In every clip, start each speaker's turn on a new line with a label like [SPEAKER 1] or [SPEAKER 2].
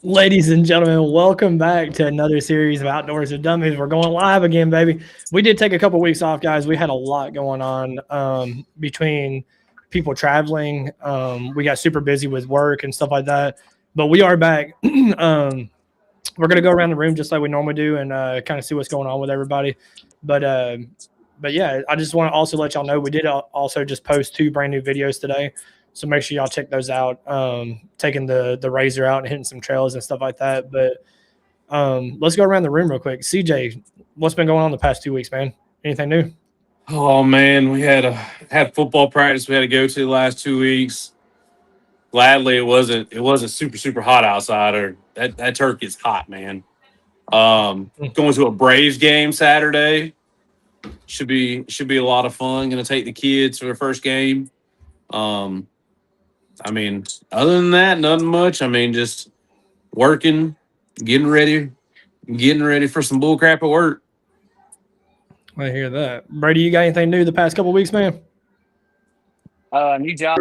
[SPEAKER 1] Ladies and gentlemen, welcome back to another series of Outdoors with Dummies. We're going live again, baby. We did take a couple weeks off, guys. We had a lot going on between people traveling. We got super busy with work and stuff like that. But we are back. We're going to go around the room just like we normally do and kind of see what's going on with everybody. But yeah, I just want to also let y'all know we did also just post 2 brand new videos today. So make sure y'all check those out. Taking the RZR out and hitting some trails and stuff like that. But let's go around the room real quick. CJ, what's been going on the past 2 weeks, man? Anything new?
[SPEAKER 2] Oh man, we had football practice we had to go to the last 2 weeks. Gladly, it wasn't super hot outside, or that turkey is hot, man. Going to a Braves game Saturday should be a lot of fun. Going to take the kids for their first game. I mean, other than that, nothing much. I mean, just working, getting ready for some bullcrap at work.
[SPEAKER 1] I hear that. Brady, you got anything new the past couple of weeks, man?
[SPEAKER 3] New job.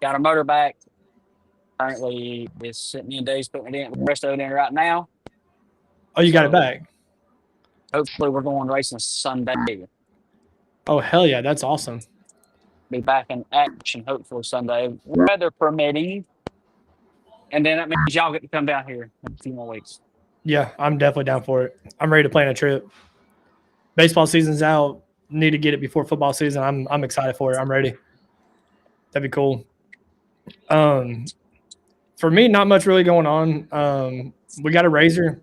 [SPEAKER 3] Got a motor back. Currently, it's sitting me in days putting it in. The rest of it in right now.
[SPEAKER 1] Oh, you got it back.
[SPEAKER 3] Hopefully, we're going racing Sunday.
[SPEAKER 1] Oh, hell yeah. That's awesome.
[SPEAKER 3] Be back in action hopefully Sunday, weather permitting. And then that means y'all get to come down here in a few more weeks.
[SPEAKER 1] Yeah, I'm definitely down for it. I'm ready to plan a trip. Baseball season's out. Need to get it before football season. I'm excited for it. I'm ready. That'd be cool. For me, not much really going on. We got a RZR.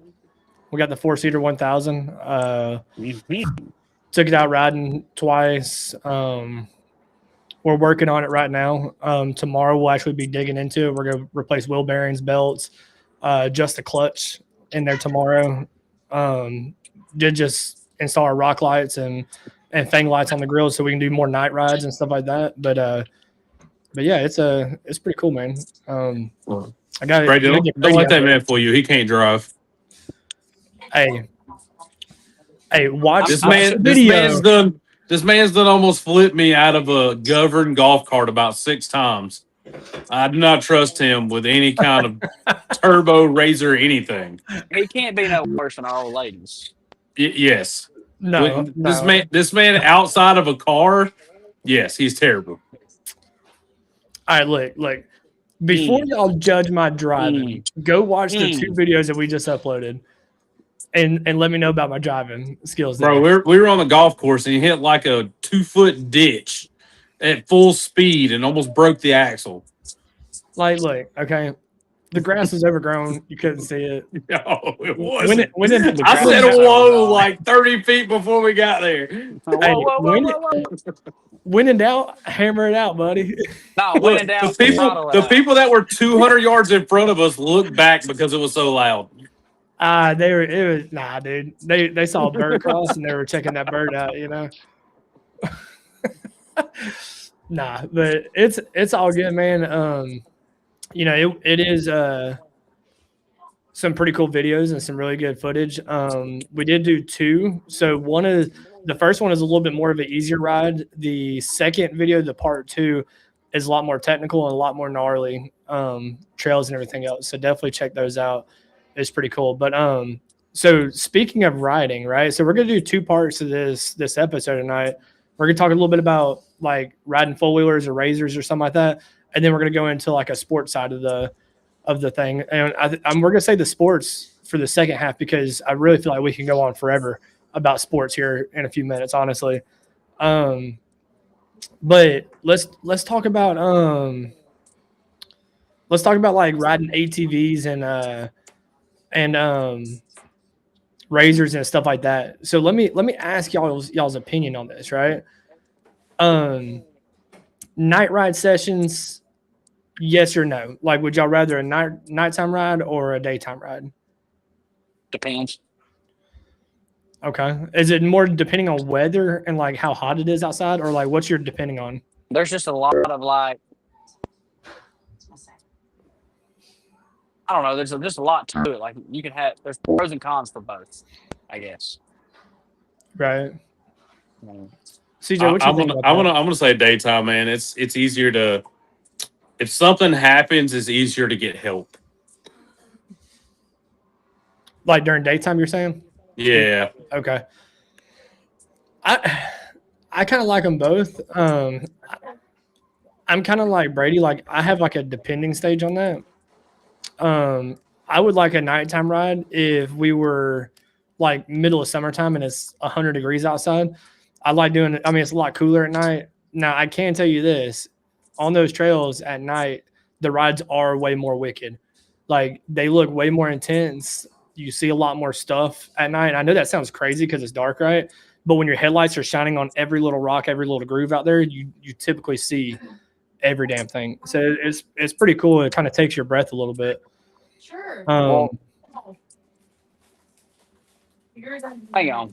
[SPEAKER 1] We got the 4-seater 1000. Took it out riding twice. We're working on it right now. Tomorrow we'll actually be digging into it. We're going to replace wheel bearings, belts, just the clutch in there tomorrow. Did just install our rock lights and fang lights on the grill so we can do more night rides and stuff like that. But yeah, it's pretty cool, man. I got
[SPEAKER 2] Brady, don't let that man fool you. He can't drive.
[SPEAKER 1] Hey, watch
[SPEAKER 2] this man's done almost flipped me out of a governed golf cart about 6 times. I do not trust him with any kind of turbo RZR anything.
[SPEAKER 3] He can't be no worse than our old ladies.
[SPEAKER 2] Yes.
[SPEAKER 1] No.
[SPEAKER 2] This man outside of a car, yes, he's terrible.
[SPEAKER 1] All right, look. Before y'all judge my driving, go watch the 2 videos that we just uploaded. And let me know about my driving skills there.
[SPEAKER 2] Bro, we were on the golf course and he hit like a 2-foot ditch at full speed and almost broke the axle.
[SPEAKER 1] Like, look, okay. The grass was overgrown. You couldn't see it.
[SPEAKER 2] No, it
[SPEAKER 1] wasn't.
[SPEAKER 2] I said whoa like 30 feet before we got there.
[SPEAKER 3] Whoa.
[SPEAKER 1] When in doubt, hammer it out, buddy.
[SPEAKER 3] No, when in doubt,
[SPEAKER 2] the people that were 200 yards in front of us looked back because it was so loud.
[SPEAKER 1] Dude. They saw a bird cross and they were checking that bird out, you know. Nah, but it's all good, man. You know, it is some pretty cool videos and some really good footage. We did do 2. So the first one is a little bit more of an easier ride. The second video, the part 2, is a lot more technical and a lot more gnarly trails and everything else. So definitely check those out. It's pretty cool. But so speaking of riding, right? So we're gonna do 2 parts of this episode tonight. We're gonna talk a little bit about like riding 4-wheelers or RZRs or something like that, and then we're gonna go into like a sports side of the thing. And we're gonna say the sports for the second half because I really feel like we can go on forever about sports here in a few minutes, honestly. But let's talk about like riding ATVs and RZRs and stuff like that. So let me ask y'all's opinion on this, right? Night ride sessions, yes or no? Like, would y'all rather a nighttime ride or a daytime ride?
[SPEAKER 3] Depends.
[SPEAKER 1] Okay. Is it more depending on weather and like how hot it is outside, or like what's your depending on?
[SPEAKER 3] There's just a lot of like, I don't know. There's just a lot to it. Like you can have, there's pros and cons for both, I guess.
[SPEAKER 1] Right. CJ, what you think about that?
[SPEAKER 2] I'm gonna say daytime, man. It's easier to if something happens, it's easier to get help.
[SPEAKER 1] Like during daytime, you're saying?
[SPEAKER 2] Yeah.
[SPEAKER 1] Okay. I kind of like them both. I'm kind of like Brady. Like I have like a depending stage on that. I would like a nighttime ride if we were like middle of summertime and it's 100 degrees outside. I like doing it. I mean, it's a lot cooler at night. Now, I can tell you this, on those trails at night, the rides are way more wicked. Like they look way more intense. You see a lot more stuff at night. I know that sounds crazy because it's dark, right? But when your headlights are shining on every little rock, every little groove out there, you typically see every damn thing. So it's pretty cool. It kind of takes your breath a little bit.
[SPEAKER 4] Sure.
[SPEAKER 3] Hang on.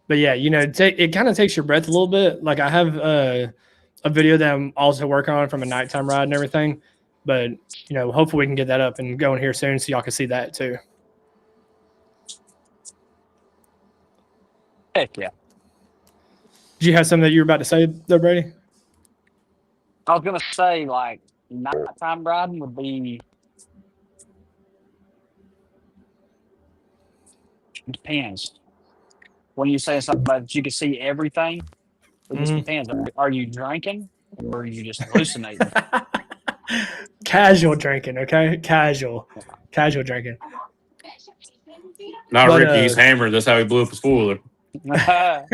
[SPEAKER 1] But yeah, you know, it kind of takes your breath a little bit. Like I have a video that I'm also working on from a nighttime ride and everything. But, you know, hopefully we can get that up and going here soon so y'all can see that too.
[SPEAKER 3] Heck yeah.
[SPEAKER 1] Did you have something that you were about to say though, Brady?
[SPEAKER 3] I was gonna say like nighttime riding would be depends. When you say something about that you can see everything, it just depends. Are you drinking or are you just hallucinating?
[SPEAKER 1] Casual drinking, okay? Casual drinking.
[SPEAKER 2] Not
[SPEAKER 1] But,
[SPEAKER 2] Ricky. He's hammered. That's how he blew up his four-wheeler.
[SPEAKER 1] I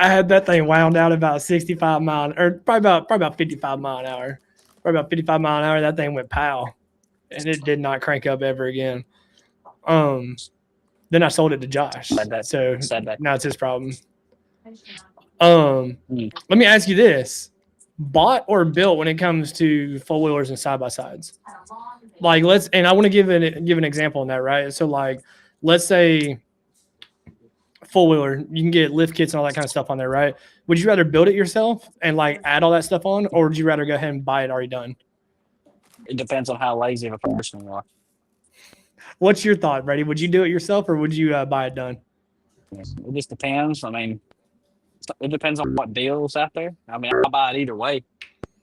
[SPEAKER 1] had that thing wound out about 65 miles, or probably about 55 mile an hour. Probably about 55 mile an hour. That thing went pow, and it did not crank up ever again. Then I sold it to Josh, so now it's his problem. Let me ask you this: bought or built when it comes to four wheelers and side by sides? Like and I want to give an example on that, right? So like, let's say four wheeler, you can get lift kits and all that kind of stuff on there, right? Would you rather build it yourself and like add all that stuff on, or would you rather go ahead and buy it already done?
[SPEAKER 3] It depends on how lazy of a person you are.
[SPEAKER 1] What's your thought, Brady? Would you do it yourself or would you buy it done?
[SPEAKER 3] It just depends. I mean, it depends on what deal's out there. I mean, I'll buy it either way.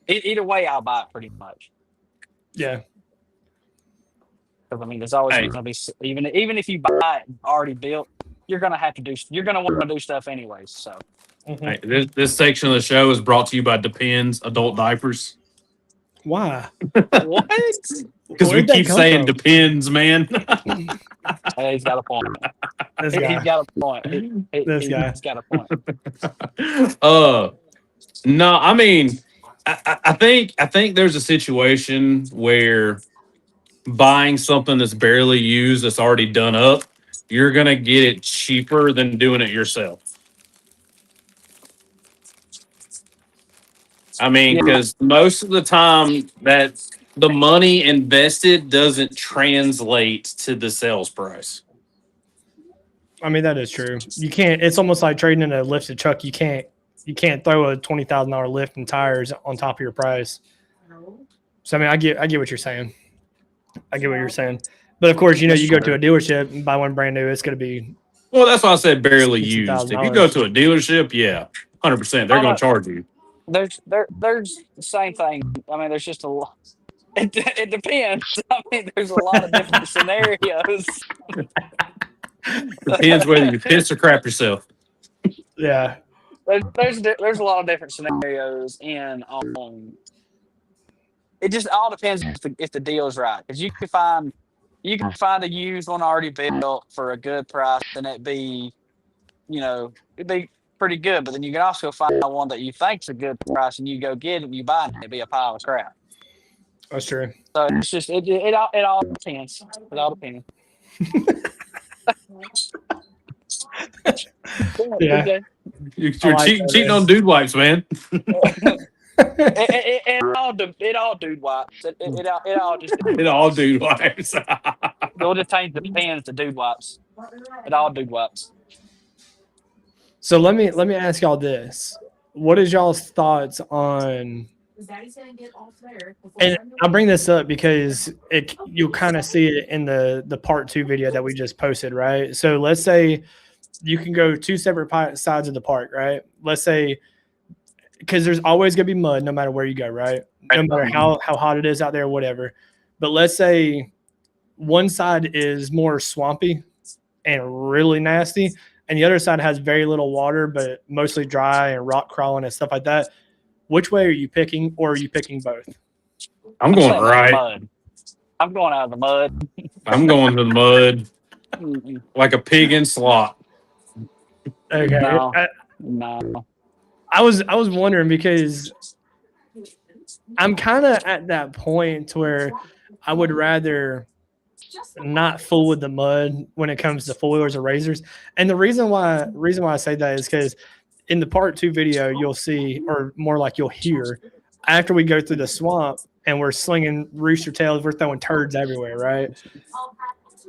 [SPEAKER 3] Either way, I'll buy it pretty much.
[SPEAKER 1] Yeah.
[SPEAKER 3] Because I mean, there's always going to be even if you buy it already built, you're going to have to do. You're going to want to do stuff anyways. So.
[SPEAKER 2] Hey, this section of the show is brought to you by Depends Adult Diapers.
[SPEAKER 1] Why?
[SPEAKER 3] What?
[SPEAKER 2] Because we keep saying depends, man.
[SPEAKER 3] Hey, he's got a point. He's got a point. He's got a point.
[SPEAKER 2] No, I mean, I think there's a situation where buying something that's barely used, that's already done up, you're gonna get it cheaper than doing it yourself. I mean, because most of the time that the money invested doesn't translate to the sales price.
[SPEAKER 1] I mean, that is true. You can't. It's almost like trading in a lifted truck. You can't throw a $20,000 lift and tires on top of your price. So I mean, I get what you're saying. I get what you're saying. But of course, you know, you go to a dealership and buy one brand new, it's going to be.
[SPEAKER 2] Well, that's why I said barely used. If you go to a dealership, yeah, 100%, they're going to charge you.
[SPEAKER 3] There's the same thing. I mean, there's just a lot. It depends. I mean, there's a lot of different scenarios.
[SPEAKER 2] Depends whether you piss or crap yourself.
[SPEAKER 1] Yeah.
[SPEAKER 3] There's a lot of different scenarios, and it just all depends if the deal's right. Because you can find a used one already built for a good price, and it'd be pretty good. But then you can also find one that you think's a good price, and you go get it, and you buy it, and it'd be a pile of crap.
[SPEAKER 1] That's true.
[SPEAKER 3] So it's just it all depends. It all depends.
[SPEAKER 1] Yeah.
[SPEAKER 2] You're cheating on dude wipes, man.
[SPEAKER 3] It all dude wipes. It all
[SPEAKER 2] dude wipes.
[SPEAKER 3] It'll just change the pans to dude wipes. It all dude wipes.
[SPEAKER 1] So let me ask y'all this: what is y'all's thoughts on? And I'll bring this up because you'll kind of see it in the part 2 video that we just posted, right? So let's say you can go two separate sides of the park, right? Let's say, because there's always going to be mud no matter where you go, right? No matter how hot it is out there, whatever. But let's say one side is more swampy and really nasty, and the other side has very little water, but mostly dry and rock crawling and stuff like that. Which way are you picking, or are you picking both?
[SPEAKER 2] I'm going right.
[SPEAKER 3] Mud. I'm going out of the mud.
[SPEAKER 2] I'm going to the mud like a pig in slop.
[SPEAKER 1] Okay.
[SPEAKER 3] No.
[SPEAKER 1] I was wondering because I'm kind of at that point where I would rather not fool with the mud when it comes to foilers or razors. And the reason why I say that is because in the part 2 video, you'll see, or more like you'll hear, after we go through the swamp and we're slinging rooster tails, we're throwing turds everywhere, right?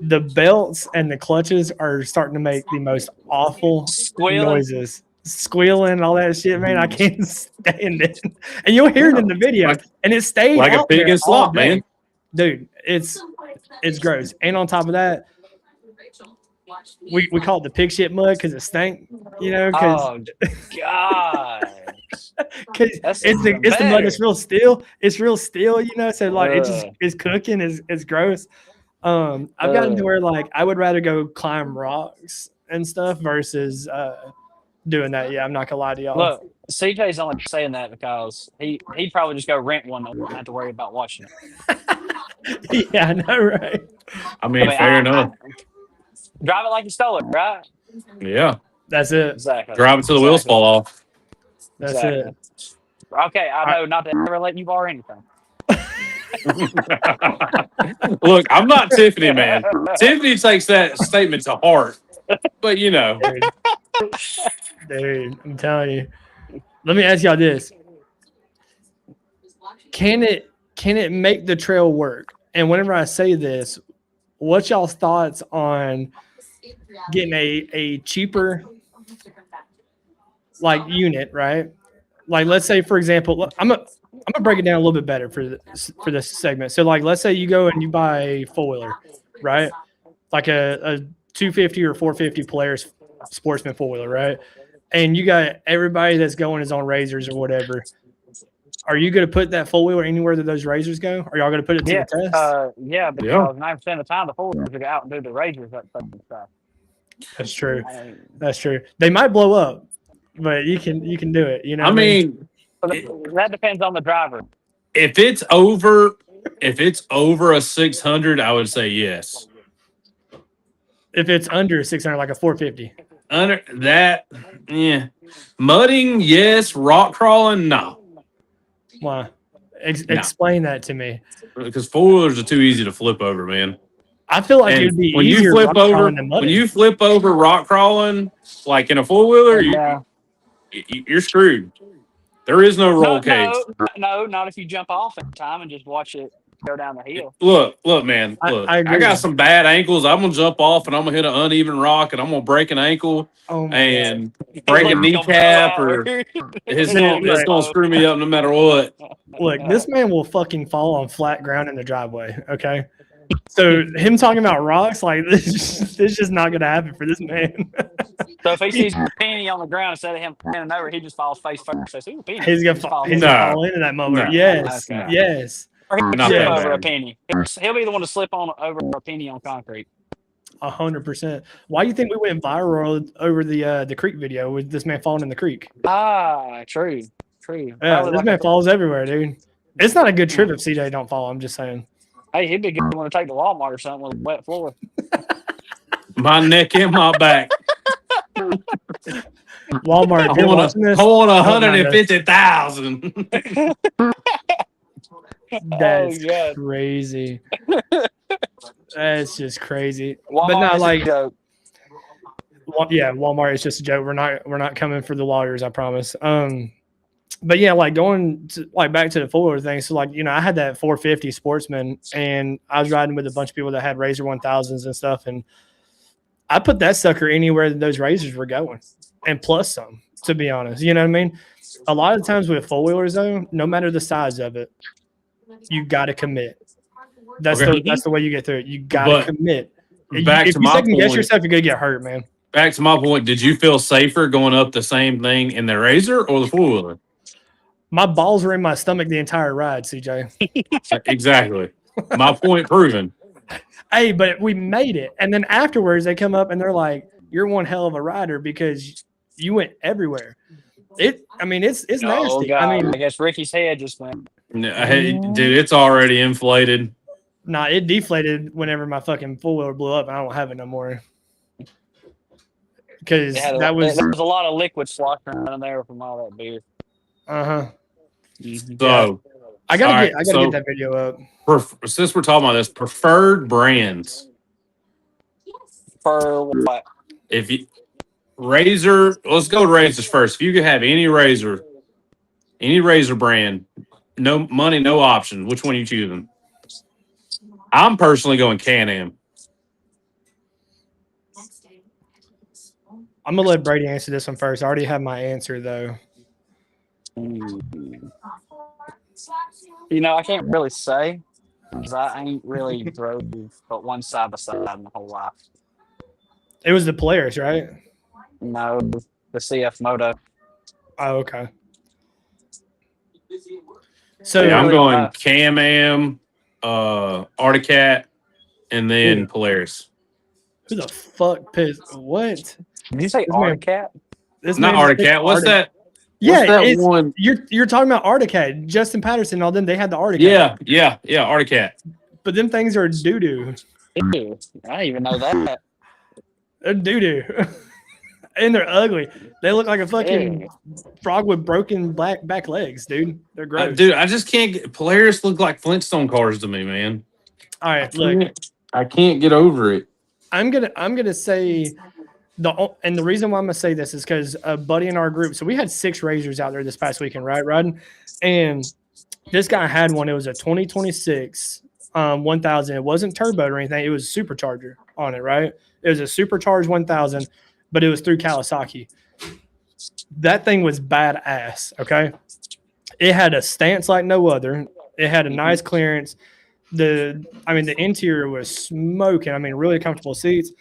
[SPEAKER 1] The belts and the clutches are starting to make the most awful noises. Squealing and all that shit, man. I can't stand it. And you'll hear it in the video. And it stays
[SPEAKER 2] like
[SPEAKER 1] out
[SPEAKER 2] a pig in slop, man.
[SPEAKER 1] Dude, it's gross. And on top of that, we call it the pig shit mud because it stank, you know.
[SPEAKER 3] Oh God!
[SPEAKER 1] Because it's the mud. It's real steel. It's real steel, you know. So like it's cooking. It's gross. I've gotten to where like I would rather go climb rocks and stuff versus doing that. Yeah, I'm not gonna lie to y'all.
[SPEAKER 3] Look, CJ's only saying that because he'd probably just go rent one and not have to worry about watching
[SPEAKER 1] it. Yeah, I know, right?
[SPEAKER 2] I mean, fair enough.
[SPEAKER 3] Drive it like you stole it, right?
[SPEAKER 2] Yeah.
[SPEAKER 1] That's it.
[SPEAKER 3] Exactly.
[SPEAKER 2] Drive it till the wheels fall off.
[SPEAKER 1] That's it.
[SPEAKER 3] Okay, I know not to ever let you borrow anything.
[SPEAKER 2] Look, I'm not Tiffany, man. Tiffany takes that statement to heart. But, you know.
[SPEAKER 1] Dude, I'm telling you. Let me ask y'all this. Can it make the trail work? And whenever I say this, what's y'all's thoughts on getting a cheaper like unit, right? Like let's say, for example, I'm gonna break it down a little bit better for this segment. So like let's say you go and you buy a four-wheeler, right? Like a 250 or 450 Polaris Sportsman four-wheeler, right? And you got everybody that's going is on razors or whatever. Are you going to put that four-wheeler anywhere that those razors go? Are y'all going to put it to the test?
[SPEAKER 3] Yeah, because 9% of the time the four-wheelers are out and do the razors that stuff.
[SPEAKER 1] That's true. That's true. They might blow up, but you can do it. You know.
[SPEAKER 2] I mean,
[SPEAKER 3] that depends on the driver.
[SPEAKER 2] If it's over a 600, I would say yes.
[SPEAKER 1] If it's under 600, like a 450.
[SPEAKER 2] Under that, yeah. Mudding, yes. Rock crawling, no.
[SPEAKER 1] Why? Explain that to me.
[SPEAKER 2] Because four-wheelers are too easy to flip over, man.
[SPEAKER 1] I feel like it'd be easier
[SPEAKER 2] when you flip over rock crawling, like in a four-wheeler, you're screwed. There is no roll cage.
[SPEAKER 3] No, not if you jump off in time and just watch it go down the hill.
[SPEAKER 2] Look, man. Look, I got some bad ankles. I'm gonna jump off and I'm gonna hit an uneven rock and I'm gonna break an ankle and break a kneecap, or it's gonna screw me up no matter what.
[SPEAKER 1] Look, this man will fucking fall on flat ground in the driveway. Okay, so him talking about rocks, like this is just not gonna happen for this man.
[SPEAKER 3] So if he sees a penny on the ground instead of him standing over, he just falls face first. Says, "Ooh, penny."
[SPEAKER 1] He's gonna fall into that moment. Yes, yes.
[SPEAKER 3] Or he'll slip over a penny. He'll be the one to slip on over a penny on concrete.
[SPEAKER 1] 100%. Why do you think we went viral over the creek video with this man falling in the creek?
[SPEAKER 3] True.
[SPEAKER 1] Yeah, this man falls everywhere, dude. It's not a good trip if CJ don't fall. I'm just saying.
[SPEAKER 3] Hey, he'd be good one to take to Walmart or something with a wet floor.
[SPEAKER 2] My neck and my back.
[SPEAKER 1] Walmart.
[SPEAKER 2] I want 150,000.
[SPEAKER 1] That's crazy. That's just crazy.
[SPEAKER 3] Walmart,
[SPEAKER 1] but not like
[SPEAKER 3] joke.
[SPEAKER 1] Yeah, Walmart is just a joke. We're not coming for the lawyers, I promise. But yeah, like going to, like back to the four-wheeler thing. So like, you know, I had that 450 Sportsman and I was riding with a bunch of people that had Razor 1000s and stuff, and I put that sucker anywhere that those razors were going, and plus some, to be honest. You know what I mean? A lot of times with four-wheelers though, no matter the size of it, you got to commit. That's the way you get through it. You got to commit. If you second guess yourself, you're gonna get hurt, man.
[SPEAKER 2] back to my point, did you feel safer going up the same thing in the Razor or the four wheeler?
[SPEAKER 1] My balls were in my stomach the entire ride, CJ.
[SPEAKER 2] Exactly. My point proven.
[SPEAKER 1] Hey, but we made it. And then afterwards, they come up and they're like, "You're one hell of a rider because you went everywhere." It's
[SPEAKER 3] Oh,
[SPEAKER 1] nasty.
[SPEAKER 3] God.
[SPEAKER 1] I mean,
[SPEAKER 3] I guess Ricky's head just went.
[SPEAKER 2] Hey, dude, it's already inflated.
[SPEAKER 1] nah, it deflated whenever my fucking four wheeler blew up. And I don't have it no more because
[SPEAKER 3] There
[SPEAKER 1] that was
[SPEAKER 3] was a lot of liquid sloshing around there from all that beer.
[SPEAKER 2] So,
[SPEAKER 1] I gotta
[SPEAKER 2] all right,
[SPEAKER 1] get that video up.
[SPEAKER 2] Since we're talking about this, preferred brands.
[SPEAKER 3] For what?
[SPEAKER 2] If you Razor, let's go with Razors first. If you could have any Razor brand, no money, no option, which one are you choosing? I'm personally going Can-Am.
[SPEAKER 1] I'm gonna let Brady answer this one first. I already have my answer though.
[SPEAKER 3] You know, I can't really say because I ain't really drove but one side by side my whole life.
[SPEAKER 1] It was the Polaris, right?
[SPEAKER 3] No, the CF Moto.
[SPEAKER 1] Oh, okay. So
[SPEAKER 2] Yeah, I'm
[SPEAKER 3] really don't
[SPEAKER 2] going
[SPEAKER 3] know.
[SPEAKER 2] Can-Am, Arctic Cat, and then Polaris.
[SPEAKER 1] who the fuck pissed? What?
[SPEAKER 3] Did you say
[SPEAKER 1] This man-
[SPEAKER 3] Arctic Cat?
[SPEAKER 1] This
[SPEAKER 2] Not
[SPEAKER 1] man
[SPEAKER 2] Arctic
[SPEAKER 1] picked
[SPEAKER 2] Cat. What's that?
[SPEAKER 1] Yeah,
[SPEAKER 2] What's that
[SPEAKER 1] it's,
[SPEAKER 2] one?
[SPEAKER 1] You're talking about Arctic. Justin Patterson, all them, they had the Arctic.
[SPEAKER 2] Yeah, Arctic Cat.
[SPEAKER 1] But them things are doo doo.
[SPEAKER 3] Ew, I didn't even know that.
[SPEAKER 1] They're doo doo. And they're ugly. They look like a fucking
[SPEAKER 3] Ew.
[SPEAKER 1] frog with broken back legs, dude. They're gross.
[SPEAKER 2] Dude, I just can't get Polaris look like Flintstone cars to me, man.
[SPEAKER 1] All right, look.
[SPEAKER 2] I can't get over it.
[SPEAKER 1] I'm gonna say the reason why I'm gonna say this is because a buddy in our group. So we had 6 Razors out there this past weekend, right, riding, and this guy had one. It was a 2026 1000. It wasn't turbo or anything. It was a supercharger on it, right? It was a supercharged 1000, but it was through Kawasaki. That thing was badass. Okay, it had a stance like no other. It had a nice clearance. The interior was smoking. I mean, really comfortable seats.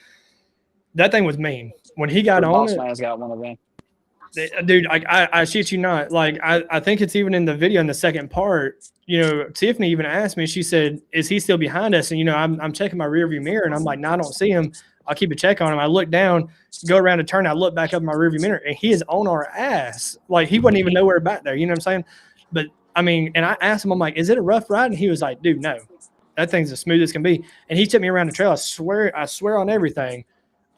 [SPEAKER 1] That thing was mean. When he got
[SPEAKER 3] The
[SPEAKER 1] on
[SPEAKER 3] boss
[SPEAKER 1] it,
[SPEAKER 3] man's got one of them.
[SPEAKER 1] dude, I shit you not. Like, I think it's even in the video in the second part. You know, Tiffany even asked me. She said, "Is he still behind us?" And you know, I'm checking my rearview mirror, and I'm like, "No, I don't see him." I'll keep a check on him. I look down, go around a turn. I look back up in my rearview mirror, and he is on our ass. Like he wasn't even nowhere back there. You know what I'm saying? But I mean, and I asked him, I'm like, "Is it a rough ride?" And he was like, "Dude, no, that thing's as smooth as can be." And he took me around the trail. I swear on everything,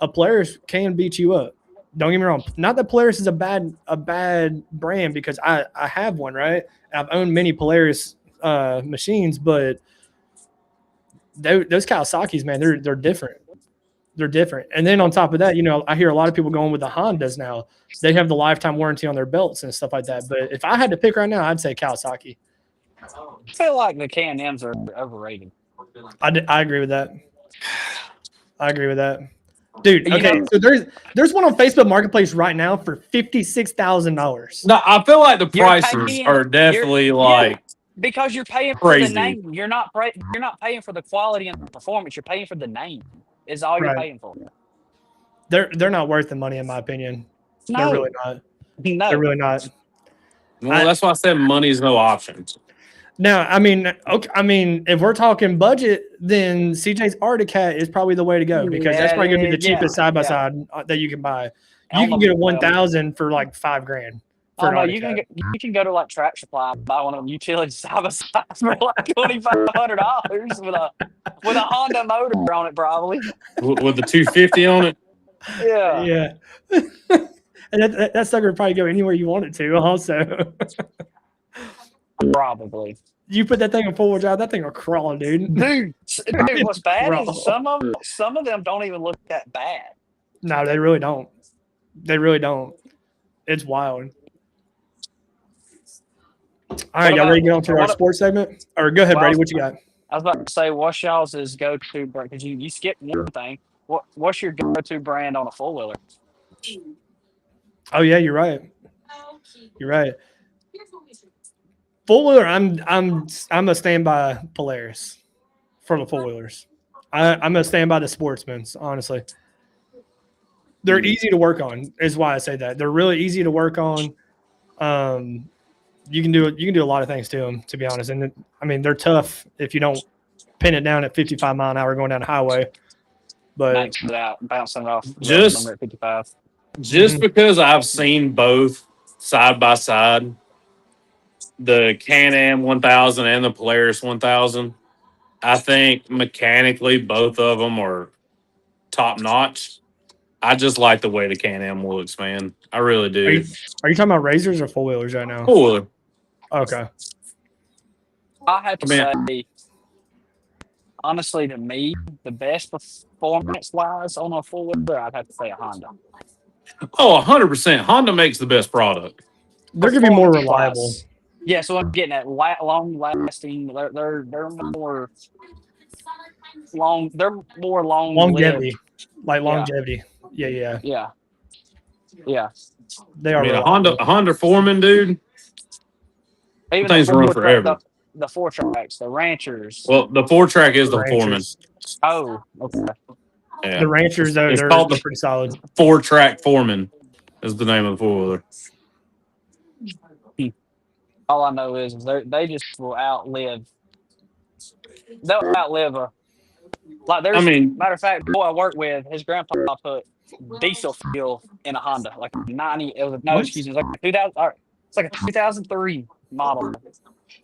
[SPEAKER 1] a Polaris can beat you up. Don't get me wrong. Not that Polaris is a bad brand, because I have one, right? I've owned many Polaris machines, but those Kawasaki's, man, they're different. They're different. And then on top of that, you know, I hear a lot of people going with the Hondas now. They have the lifetime warranty on their belts and stuff like that. But if I had to pick right now, I'd say Kawasaki.
[SPEAKER 3] I feel like the Can-Ms are overrated.
[SPEAKER 1] I agree with that. I agree with that. Dude,
[SPEAKER 3] You
[SPEAKER 1] okay,
[SPEAKER 3] know-
[SPEAKER 1] so there's one on Facebook Marketplace right now for $56,000.
[SPEAKER 2] No, I feel like the
[SPEAKER 3] You're
[SPEAKER 2] prices
[SPEAKER 3] paying-
[SPEAKER 2] are definitely
[SPEAKER 3] yeah.
[SPEAKER 2] like
[SPEAKER 3] Because you're paying for
[SPEAKER 2] Crazy.
[SPEAKER 3] the name. You're not paying for the quality and the performance. You're paying for the name. Is all you're
[SPEAKER 1] Right.
[SPEAKER 3] paying for.
[SPEAKER 1] They're not worth the money, in my opinion.
[SPEAKER 3] No,
[SPEAKER 1] They're really not.
[SPEAKER 3] no.
[SPEAKER 1] They're really not.
[SPEAKER 2] well, that's why I said money's no option.
[SPEAKER 1] Now, I mean, okay, if we're talking budget, then CJ's Arctic Cat is probably the way to go, because that's probably gonna be the cheapest side by side that you can buy. You can get a 1000 for like $5,000.
[SPEAKER 3] Oh no, you can go to like Track Supply and buy one of them utility side by sides for like $2,500 with a Honda motor on it, probably.
[SPEAKER 2] With the 250 on it.
[SPEAKER 3] Yeah.
[SPEAKER 1] Yeah. And that sucker would probably go anywhere you want it to. Also,
[SPEAKER 3] Probably.
[SPEAKER 1] you put that thing in 4-wheel drive, that thing will crawl, dude.
[SPEAKER 3] Dude, what's bad
[SPEAKER 1] Raw.
[SPEAKER 3] is some of them don't even look that bad.
[SPEAKER 1] No, they really don't. They really don't. It's wild. All right, y'all ready to get on to our sports segment? Or go ahead,
[SPEAKER 3] Well,
[SPEAKER 1] Brady. What you got?
[SPEAKER 3] I was about to say, what's y'all's is go-to brand? Because you skipped one thing. What's your go-to brand on a four-wheeler?
[SPEAKER 1] Oh yeah, you're right. You're right. Four wheeler, I'm a stand by Polaris for the four wheelers. I'm gonna stand by the Sportsmans, honestly. They're easy to work on. Is why I say that. They're really easy to work on. You can do a lot of things to them, to be honest. And I mean, they're tough if you don't pin it down at 55 mile an hour going down the highway. But
[SPEAKER 3] Max it out, bouncing it off.
[SPEAKER 2] Just-
[SPEAKER 3] number at 55.
[SPEAKER 2] Just because I've seen both side by side, the Can-Am 1000 and the Polaris 1000, I think mechanically both of them are top notch. I just like the way the Can-Am looks, man. I really do.
[SPEAKER 1] Are you talking about razors or four wheelers right now?
[SPEAKER 2] Four-wheeler.
[SPEAKER 1] Okay.
[SPEAKER 3] I have to say, honestly, to me, the best performance-wise on a four-wheeler, I'd have to say a Honda.
[SPEAKER 2] Oh, 100%. Honda makes the best product.
[SPEAKER 1] They're gonna be more
[SPEAKER 3] Performance-wise.
[SPEAKER 1] reliable.
[SPEAKER 3] Yeah, so I'm getting at long-lasting. They're more long. They're more
[SPEAKER 1] Longevity. Like
[SPEAKER 3] Yeah.
[SPEAKER 1] longevity. Yeah.
[SPEAKER 3] Yeah.
[SPEAKER 1] They
[SPEAKER 2] I
[SPEAKER 1] are
[SPEAKER 2] mean, a
[SPEAKER 1] reliable.
[SPEAKER 2] Honda Foreman, dude.
[SPEAKER 3] Even
[SPEAKER 2] Things
[SPEAKER 3] the
[SPEAKER 2] run
[SPEAKER 3] four-
[SPEAKER 2] forever.
[SPEAKER 3] The four tracks, the Ranchers.
[SPEAKER 2] Well, the 4-track is the Foreman.
[SPEAKER 1] Ranchers.
[SPEAKER 3] Oh, okay.
[SPEAKER 2] Yeah.
[SPEAKER 1] The Ranchers, though,
[SPEAKER 2] It's
[SPEAKER 1] they're
[SPEAKER 2] called the
[SPEAKER 1] pretty solid.
[SPEAKER 2] 4-track Foreman is the name of the four-wheeler.
[SPEAKER 3] All I know is they just will outlive. They'll outlive a. Like there's,
[SPEAKER 2] I mean-
[SPEAKER 3] matter of fact, the boy I work with, his grandpa put diesel fuel in a Honda, like a 90. It was
[SPEAKER 1] What?
[SPEAKER 3] excuse me, it was like a 2000. It's like a 2003 model,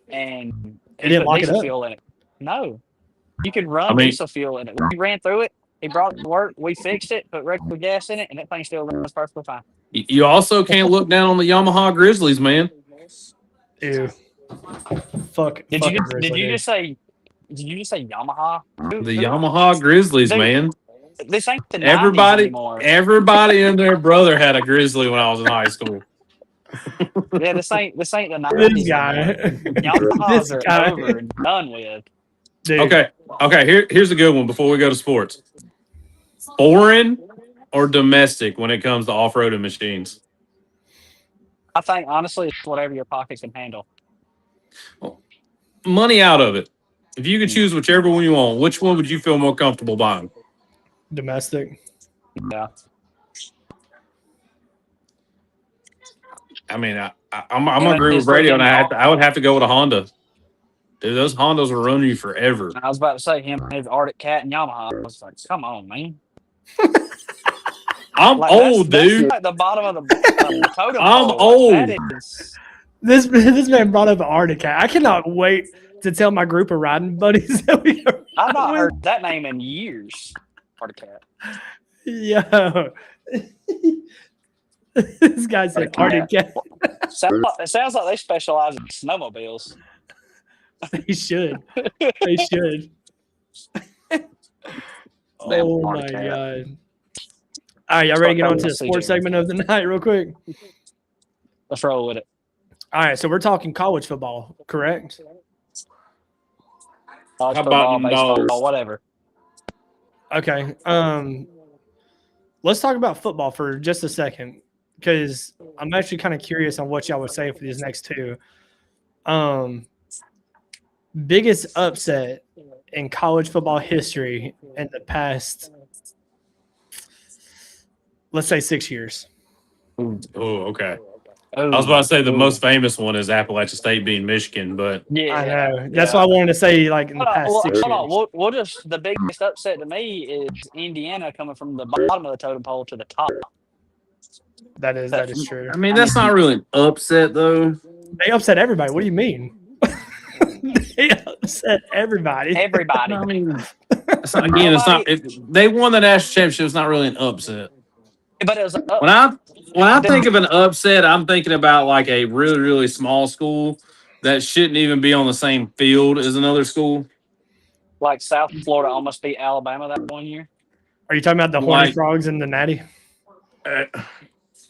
[SPEAKER 3] and
[SPEAKER 1] It didn't
[SPEAKER 3] put
[SPEAKER 1] lock it
[SPEAKER 3] diesel
[SPEAKER 1] up?
[SPEAKER 3] fuel in it. No, you can run
[SPEAKER 2] I mean-
[SPEAKER 3] diesel fuel in it. We ran through it. He brought it to work. We fixed it. Put regular gas in it, and that thing still runs perfectly fine.
[SPEAKER 2] You also can't look down on the Yamaha Grizzlies, man.
[SPEAKER 1] Ew. Fuck.
[SPEAKER 3] Did
[SPEAKER 1] fucking
[SPEAKER 3] you
[SPEAKER 1] Grizzly,
[SPEAKER 3] just say? Did you just say Yamaha?
[SPEAKER 2] The Yamaha Grizzlies,
[SPEAKER 3] Dude,
[SPEAKER 2] man.
[SPEAKER 3] This ain't the 90s
[SPEAKER 2] Everybody and their brother had a Grizzly when I was in high school.
[SPEAKER 3] Yeah, this ain't the 90s.
[SPEAKER 1] This guy.
[SPEAKER 3] Yamahas
[SPEAKER 1] This
[SPEAKER 3] are
[SPEAKER 1] guy.
[SPEAKER 3] over and done with.
[SPEAKER 1] Dude.
[SPEAKER 2] Okay. Here's a good one before we go to sports. Foreign or domestic when it comes to off-roading machines?
[SPEAKER 3] I think honestly, it's whatever your pocket can handle.
[SPEAKER 2] Money out of it. If you could choose whichever one you want, which one would you feel more comfortable buying?
[SPEAKER 1] Domestic.
[SPEAKER 3] Yeah.
[SPEAKER 2] I mean, I'm agreeing with Brady, and I would have to go with a Honda. Dude, those Hondas will run you forever.
[SPEAKER 3] I was about to say him and his Arctic Cat and Yamaha. I was like, come on, man.
[SPEAKER 2] I'm
[SPEAKER 3] Like,
[SPEAKER 2] old, dude.
[SPEAKER 3] That's like the bottom of the totem
[SPEAKER 2] I'm
[SPEAKER 3] pole.
[SPEAKER 2] old.
[SPEAKER 3] That is,
[SPEAKER 1] This man brought up an Arctic Cat. I cannot wait to tell my group of riding buddies that we are
[SPEAKER 3] I've not
[SPEAKER 1] riding
[SPEAKER 3] heard that name in years. Arctic Cat.
[SPEAKER 1] with. Yo. This guy said Arctic Cat.
[SPEAKER 3] It sounds like they specialize in snowmobiles.
[SPEAKER 1] They should. They should. Oh my
[SPEAKER 3] Arctic Cat.
[SPEAKER 1] god. All right, y'all ready to get on to the sports segment of the night real quick?
[SPEAKER 3] Let's roll with it.
[SPEAKER 1] All right, so we're talking college football, correct?
[SPEAKER 3] College
[SPEAKER 2] How
[SPEAKER 3] football,
[SPEAKER 2] about
[SPEAKER 3] baseball,
[SPEAKER 2] dogs?
[SPEAKER 3] whatever.
[SPEAKER 1] Okay. Let's talk about football for just a second because I'm actually kind of curious on what y'all would say for these next two. Biggest upset in college football history in the past, let's say 6 years.
[SPEAKER 2] Oh, okay.
[SPEAKER 3] Ooh.
[SPEAKER 2] I was about to say the most famous one is Appalachian State beating Michigan, but
[SPEAKER 3] Yeah,
[SPEAKER 1] I know. That's why I wanted to say like in the past 6
[SPEAKER 3] Hold
[SPEAKER 1] years.
[SPEAKER 3] on. We'll just the biggest upset to me is Indiana coming from the bottom of the totem pole to the top.
[SPEAKER 1] That is true.
[SPEAKER 2] I mean that's not really an upset though.
[SPEAKER 1] They upset everybody. What do you mean? They upset everybody.
[SPEAKER 3] Everybody.
[SPEAKER 2] I mean, it's not, again, it's not. They won the national championship. It's not really an upset.
[SPEAKER 3] But it was
[SPEAKER 2] When I think of an upset, I'm thinking about like a really really small school that shouldn't even be on the same field as another school.
[SPEAKER 3] like South Florida almost beat Alabama that one year.
[SPEAKER 1] Are you talking about the Horned
[SPEAKER 2] Like-
[SPEAKER 1] Frogs and the Natty?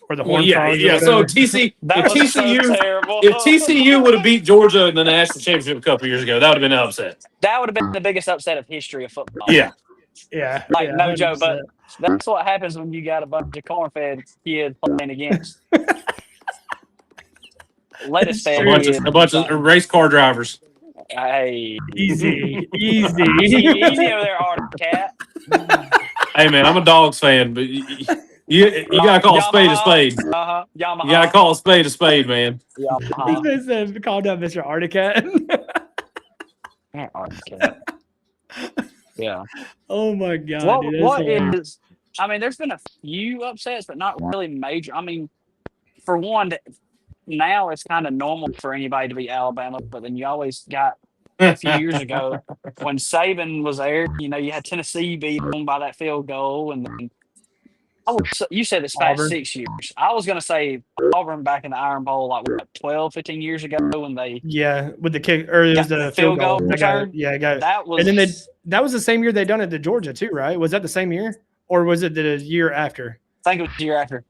[SPEAKER 1] Or the
[SPEAKER 2] Well,
[SPEAKER 1] Horned
[SPEAKER 2] yeah,
[SPEAKER 1] Frogs? or
[SPEAKER 2] yeah. So
[SPEAKER 1] whatever?
[SPEAKER 3] That
[SPEAKER 2] if
[SPEAKER 3] was so
[SPEAKER 2] TCU
[SPEAKER 3] terrible.
[SPEAKER 2] if TCU would have beat Georgia in the national championship a couple years ago, that would have been an upset.
[SPEAKER 3] That would have been the biggest upset of history of football.
[SPEAKER 2] Yeah.
[SPEAKER 1] Yeah.
[SPEAKER 3] Like,
[SPEAKER 1] yeah,
[SPEAKER 3] no joke,
[SPEAKER 1] 100%.
[SPEAKER 3] but that's what happens when you got a bunch of corn-fed kids playing against lettuce-fed kids.
[SPEAKER 2] A bunch of race car drivers.
[SPEAKER 3] Hey.
[SPEAKER 1] Easy.
[SPEAKER 3] Easy over there, Arctic Cat.
[SPEAKER 2] Hey man, I'm a Dogs fan, but You gotta call a spade a
[SPEAKER 3] Yamaha.
[SPEAKER 2] spade.
[SPEAKER 3] Yamaha.
[SPEAKER 2] You gotta call a spade, man.
[SPEAKER 1] This
[SPEAKER 3] Yamaha.
[SPEAKER 1] man said, called out Mr. Articat.
[SPEAKER 3] Yeah, Articat. Yeah.
[SPEAKER 1] Oh my god, dude. That's
[SPEAKER 3] What
[SPEAKER 1] hilarious.
[SPEAKER 3] is? I mean, there's been a few upsets, but not really major. I mean, for one, now it's kind of normal for anybody to be Alabama, but then you always got a few years ago when Saban was there. You know, you had Tennessee beat them by that field goal, and then you said it's past
[SPEAKER 1] Auburn.
[SPEAKER 3] 6 years. I was going to say Auburn back in the Iron Bowl like what, 12, 15 years ago when they
[SPEAKER 1] Yeah, with the kick or it was
[SPEAKER 3] got
[SPEAKER 1] the field goal. They got
[SPEAKER 3] return.
[SPEAKER 1] it. Yeah, got it.
[SPEAKER 3] That was
[SPEAKER 1] And then that was the same year they done it to Georgia too, right? Was that the same year, or was it the year after?
[SPEAKER 3] I think it was the year after.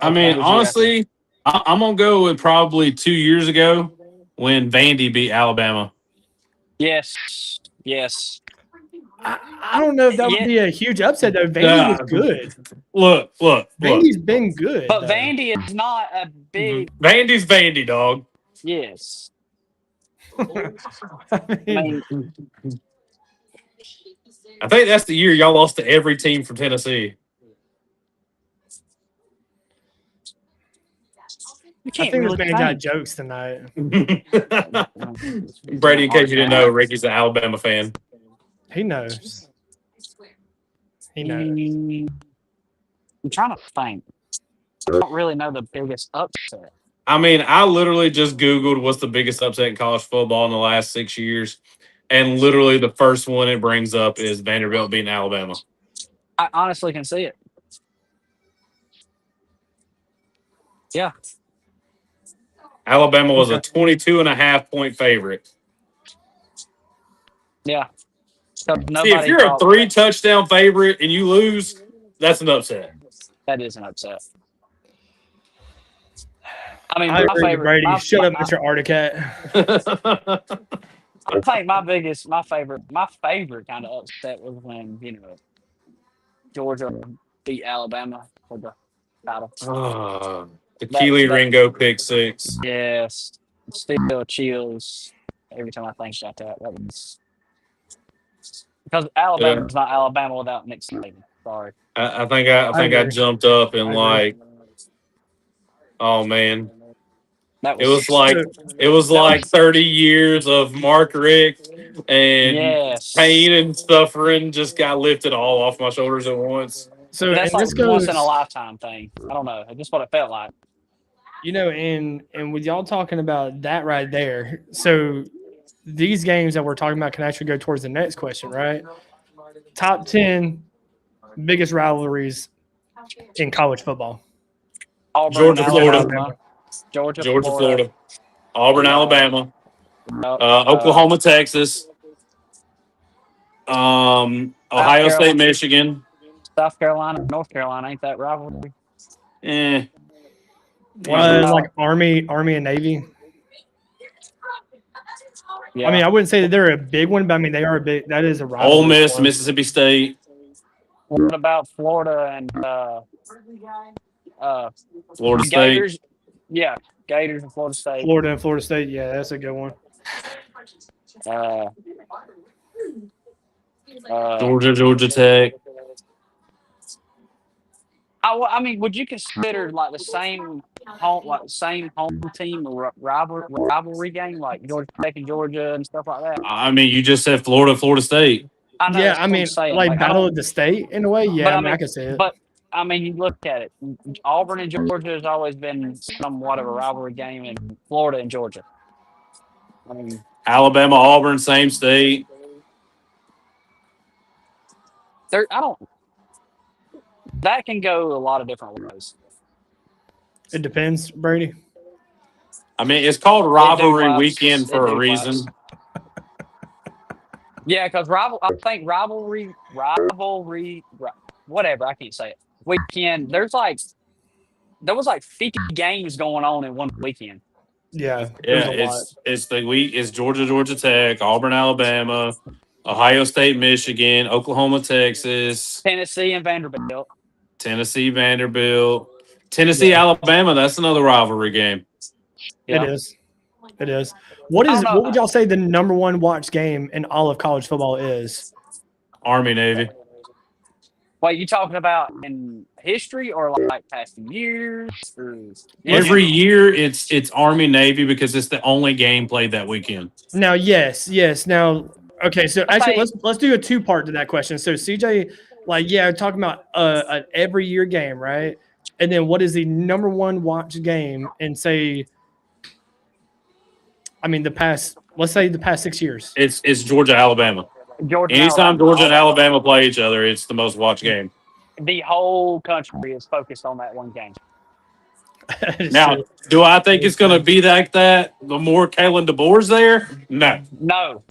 [SPEAKER 2] I mean, honestly, I'm gonna go with probably 2 years ago when Vandy beat Alabama.
[SPEAKER 3] Yes.
[SPEAKER 1] I don't know if that would be a huge upset though. Vandy was good.
[SPEAKER 2] Look.
[SPEAKER 1] Vandy's been good,
[SPEAKER 3] But
[SPEAKER 1] though.
[SPEAKER 3] Vandy is not a big.
[SPEAKER 2] Vandy's Vandy, dog.
[SPEAKER 3] Yes.
[SPEAKER 1] I mean,
[SPEAKER 2] I think that's the year y'all lost to every team from Tennessee.
[SPEAKER 1] I think this man got jokes tonight.
[SPEAKER 2] Brady, in case you didn't know, Ricky's an Alabama fan.
[SPEAKER 1] He knows. He knows.
[SPEAKER 3] I'm trying to think. I don't really know the biggest upset.
[SPEAKER 2] I mean, I literally just Googled what's the biggest upset in college football in the last 6 years. And literally the first one it brings up is Vanderbilt beating Alabama.
[SPEAKER 3] I honestly can see it. Yeah.
[SPEAKER 2] Alabama was a 22.5-point favorite.
[SPEAKER 3] Yeah.
[SPEAKER 2] See, if you're a 3-touchdown favorite and you lose, that's an upset.
[SPEAKER 3] That is an upset. I mean,
[SPEAKER 1] I agree with Brady. Shut up, Mr. Articat.
[SPEAKER 3] I think my favorite kind of upset was when, Georgia beat Alabama for the title.
[SPEAKER 2] The Keely Ringo pick six.
[SPEAKER 3] Yes. Still chills every time I think about that. That was because Alabama's not Alabama without Nick Saban. Sorry.
[SPEAKER 2] I think I jumped up and oh man. It was like 30 years of Mark Richt and pain and suffering just got lifted all off my shoulders at once.
[SPEAKER 3] So that's like once in a lifetime thing. I don't know. That's what it felt like.
[SPEAKER 1] And with y'all talking about that right there, so these games that we're talking about can actually go towards the next question, right? Top 10 biggest rivalries in college football.
[SPEAKER 3] Auburn,
[SPEAKER 2] Georgia, Florida.
[SPEAKER 3] Florida.
[SPEAKER 2] Auburn, Alabama. Oklahoma, Texas. Ohio State, Michigan.
[SPEAKER 3] South Carolina, North Carolina. Ain't that rivalry?
[SPEAKER 1] Like Army and Navy. Yeah. I mean, I wouldn't say that they're a big one, but I mean they are a big. That is a rivalry.
[SPEAKER 2] Ole Miss, Mississippi State.
[SPEAKER 3] What about Florida and
[SPEAKER 2] Florida
[SPEAKER 3] Gators?
[SPEAKER 2] State?
[SPEAKER 3] Yeah, Gators and Florida State.
[SPEAKER 1] Florida and Florida State. Yeah, that's a good one.
[SPEAKER 2] Georgia Tech.
[SPEAKER 3] I mean, would you consider like the same home team or rivalry game like Georgia Tech and Georgia and stuff like that?
[SPEAKER 2] I mean, you just said Florida State.
[SPEAKER 3] I know,
[SPEAKER 1] yeah, I mean, like battle of the state in a way. Yeah, I can say it.
[SPEAKER 3] But I mean, you look at it. Auburn and Georgia has always been somewhat of a rivalry game, in Florida and Georgia. I mean,
[SPEAKER 2] Alabama, Auburn, same state.
[SPEAKER 3] That can go a lot of different ways.
[SPEAKER 1] It depends, Brady.
[SPEAKER 2] I mean, it's called rivalry weekend for a reason.
[SPEAKER 3] Yeah, because I think rivalry, whatever, I can't say it. Weekend, there was like 50 games going on in one weekend.
[SPEAKER 1] Yeah,
[SPEAKER 2] it's Georgia Tech, Auburn, Alabama, Ohio State, Michigan, Oklahoma, Texas,
[SPEAKER 3] Tennessee, and Vanderbilt.
[SPEAKER 2] Tennessee, Alabama. That's another rivalry game.
[SPEAKER 1] Yeah. It is. What would y'all say the number one watched game in all of college football is?
[SPEAKER 2] Army, Navy.
[SPEAKER 3] Wait, you talking about in history or like past years? Or
[SPEAKER 2] Every year, it's Army Navy because it's the only game played that weekend.
[SPEAKER 1] Now, yes. Now, okay. So actually,
[SPEAKER 3] Okay.
[SPEAKER 1] let's do a two-part to that question. So CJ, like, yeah, talking about an every year game, right? And then what is the number one watch game in say? I mean, let's say the past 6 years.
[SPEAKER 2] It's Georgia Alabama.
[SPEAKER 3] Georgia,
[SPEAKER 2] Anytime
[SPEAKER 3] Alabama,
[SPEAKER 2] Georgia and Alabama play each other, it's the most watched game.
[SPEAKER 3] the whole country is focused on that one game.
[SPEAKER 2] Now, do I think it's going to be like that? The more Kalen DeBoer's there, no.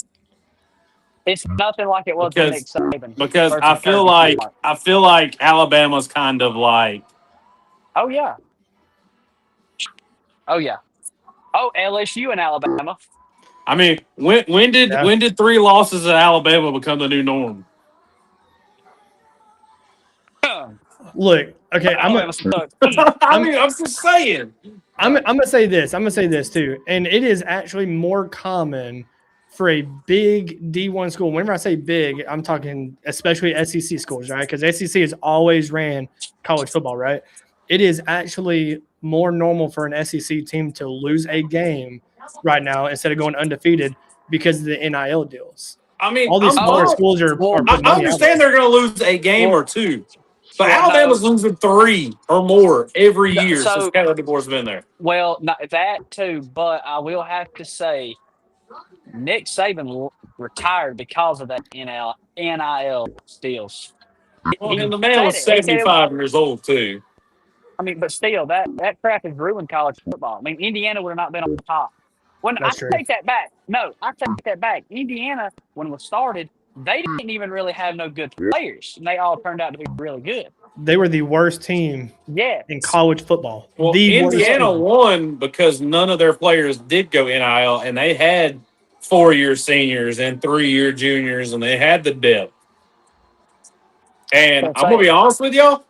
[SPEAKER 3] It's nothing like it was with Nick Saban.
[SPEAKER 2] Because I feel like Alabama's kind of like.
[SPEAKER 3] Oh yeah. Oh, LSU and Alabama.
[SPEAKER 2] I mean, when did 3 losses at Alabama become the new norm?
[SPEAKER 1] Look, okay, I'm
[SPEAKER 2] just saying.
[SPEAKER 1] I'm gonna say this. I'm gonna say this too, and it is actually more common for a big D1 school. Whenever I say big, I'm talking especially SEC schools, right? Because SEC has always ran college football, right? It is actually more normal for an SEC team to lose a game right now instead of going undefeated because of the NIL deals.
[SPEAKER 2] I mean,
[SPEAKER 1] all these smaller schools are.
[SPEAKER 2] I understand they're going to lose a game or two, but Alabama's losing 3 or more every year since Kalen DeBoer's been there.
[SPEAKER 3] Well, not that too, but I will have to say, Nick Saban retired because of that NIL deals.
[SPEAKER 2] Well, and the man was 75 years old too.
[SPEAKER 3] I mean, but still, that crap has ruined college football. I mean, Indiana would have not been on top. Take that back. No, I take that back. Indiana, when it was started, they didn't even really have no good players, and they all turned out to be really good.
[SPEAKER 1] They were the worst team in college football.
[SPEAKER 2] Well, Indiana won because none of their players did go NIL, and they had 4-year seniors and 3-year juniors, and they had the depth. And I'm going to be honest with y'all.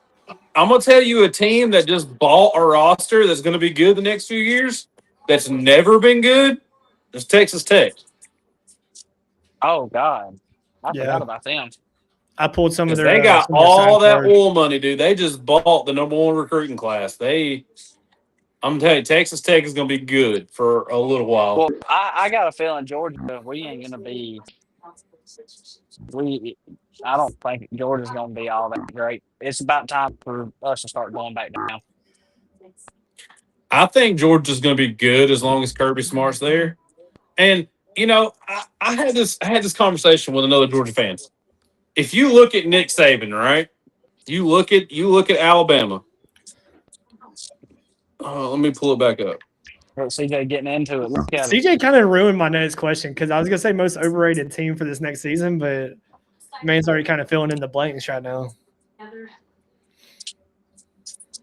[SPEAKER 2] I'm going to tell you a team that just bought a roster that's going to be good the next few years that's never been good is Texas Tech.
[SPEAKER 3] Oh, God. I forgot about them.
[SPEAKER 1] I pulled some of their.
[SPEAKER 2] They got all that oil money, dude. They just bought the number 1 recruiting class. I'm telling you, Texas Tech is going to be good for a little while.
[SPEAKER 3] Well, I got a feeling Georgia, we ain't going to be. I don't think Georgia's going to be all that great. It's about time for us to start going back down.
[SPEAKER 2] I think Georgia's going to be good as long as Kirby Smart's there. And you know, I had this conversation with another Georgia fan. If you look at Nick Saban, right? You look at Alabama. Let me pull it back up.
[SPEAKER 3] CJ getting into it. Look at
[SPEAKER 1] CJ kind of ruined my next question because I was gonna say most overrated team for this next season, but man's already kind of filling in the blanks right now.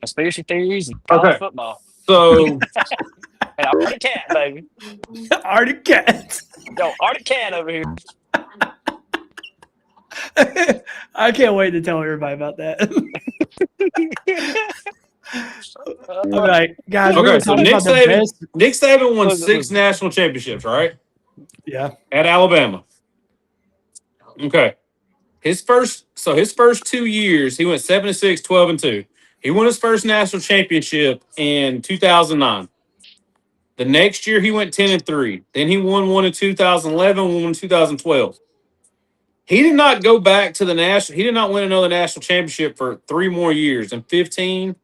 [SPEAKER 3] Conspiracy theories and college football.
[SPEAKER 2] So,
[SPEAKER 3] and Arctic Cat, baby.
[SPEAKER 1] Arctic Cat.
[SPEAKER 3] Yo, Arctic Cat over here.
[SPEAKER 1] I can't wait to tell everybody about that. All right, guys.
[SPEAKER 2] Okay, so Nick Saban won 6 national championships, right?
[SPEAKER 1] Yeah.
[SPEAKER 2] At Alabama. Okay. His first 2 years, he went 7-6, 12-2. He won his first national championship in 2009. The next year, he went 10-3. Then he won one in 2011, one in 2012. He did not go back to the national. He did not win another national championship for 3 more years in 15,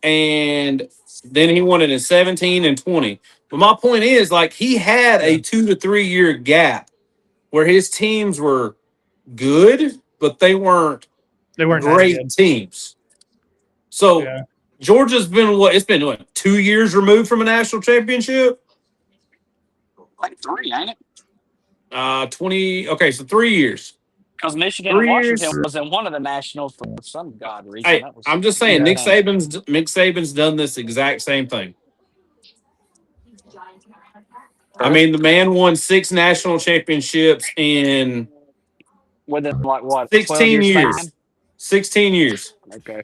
[SPEAKER 2] and then he won it in 17 and 20. But my point is, like, he had a 2 to 3 year gap where his teams were good, but they weren't great teams. So Georgia's been what 2 years removed from a national championship?
[SPEAKER 3] Like 3, ain't it?
[SPEAKER 2] 20. Okay, so 3 years.
[SPEAKER 3] Because Michigan and Washington was in one of the nationals for some god reason.
[SPEAKER 2] Hey, I'm just saying, Nick Saban's done this exact same thing. I mean, the man won 6 national championships in
[SPEAKER 3] within like what
[SPEAKER 2] 16 years. 16 years.
[SPEAKER 3] Okay.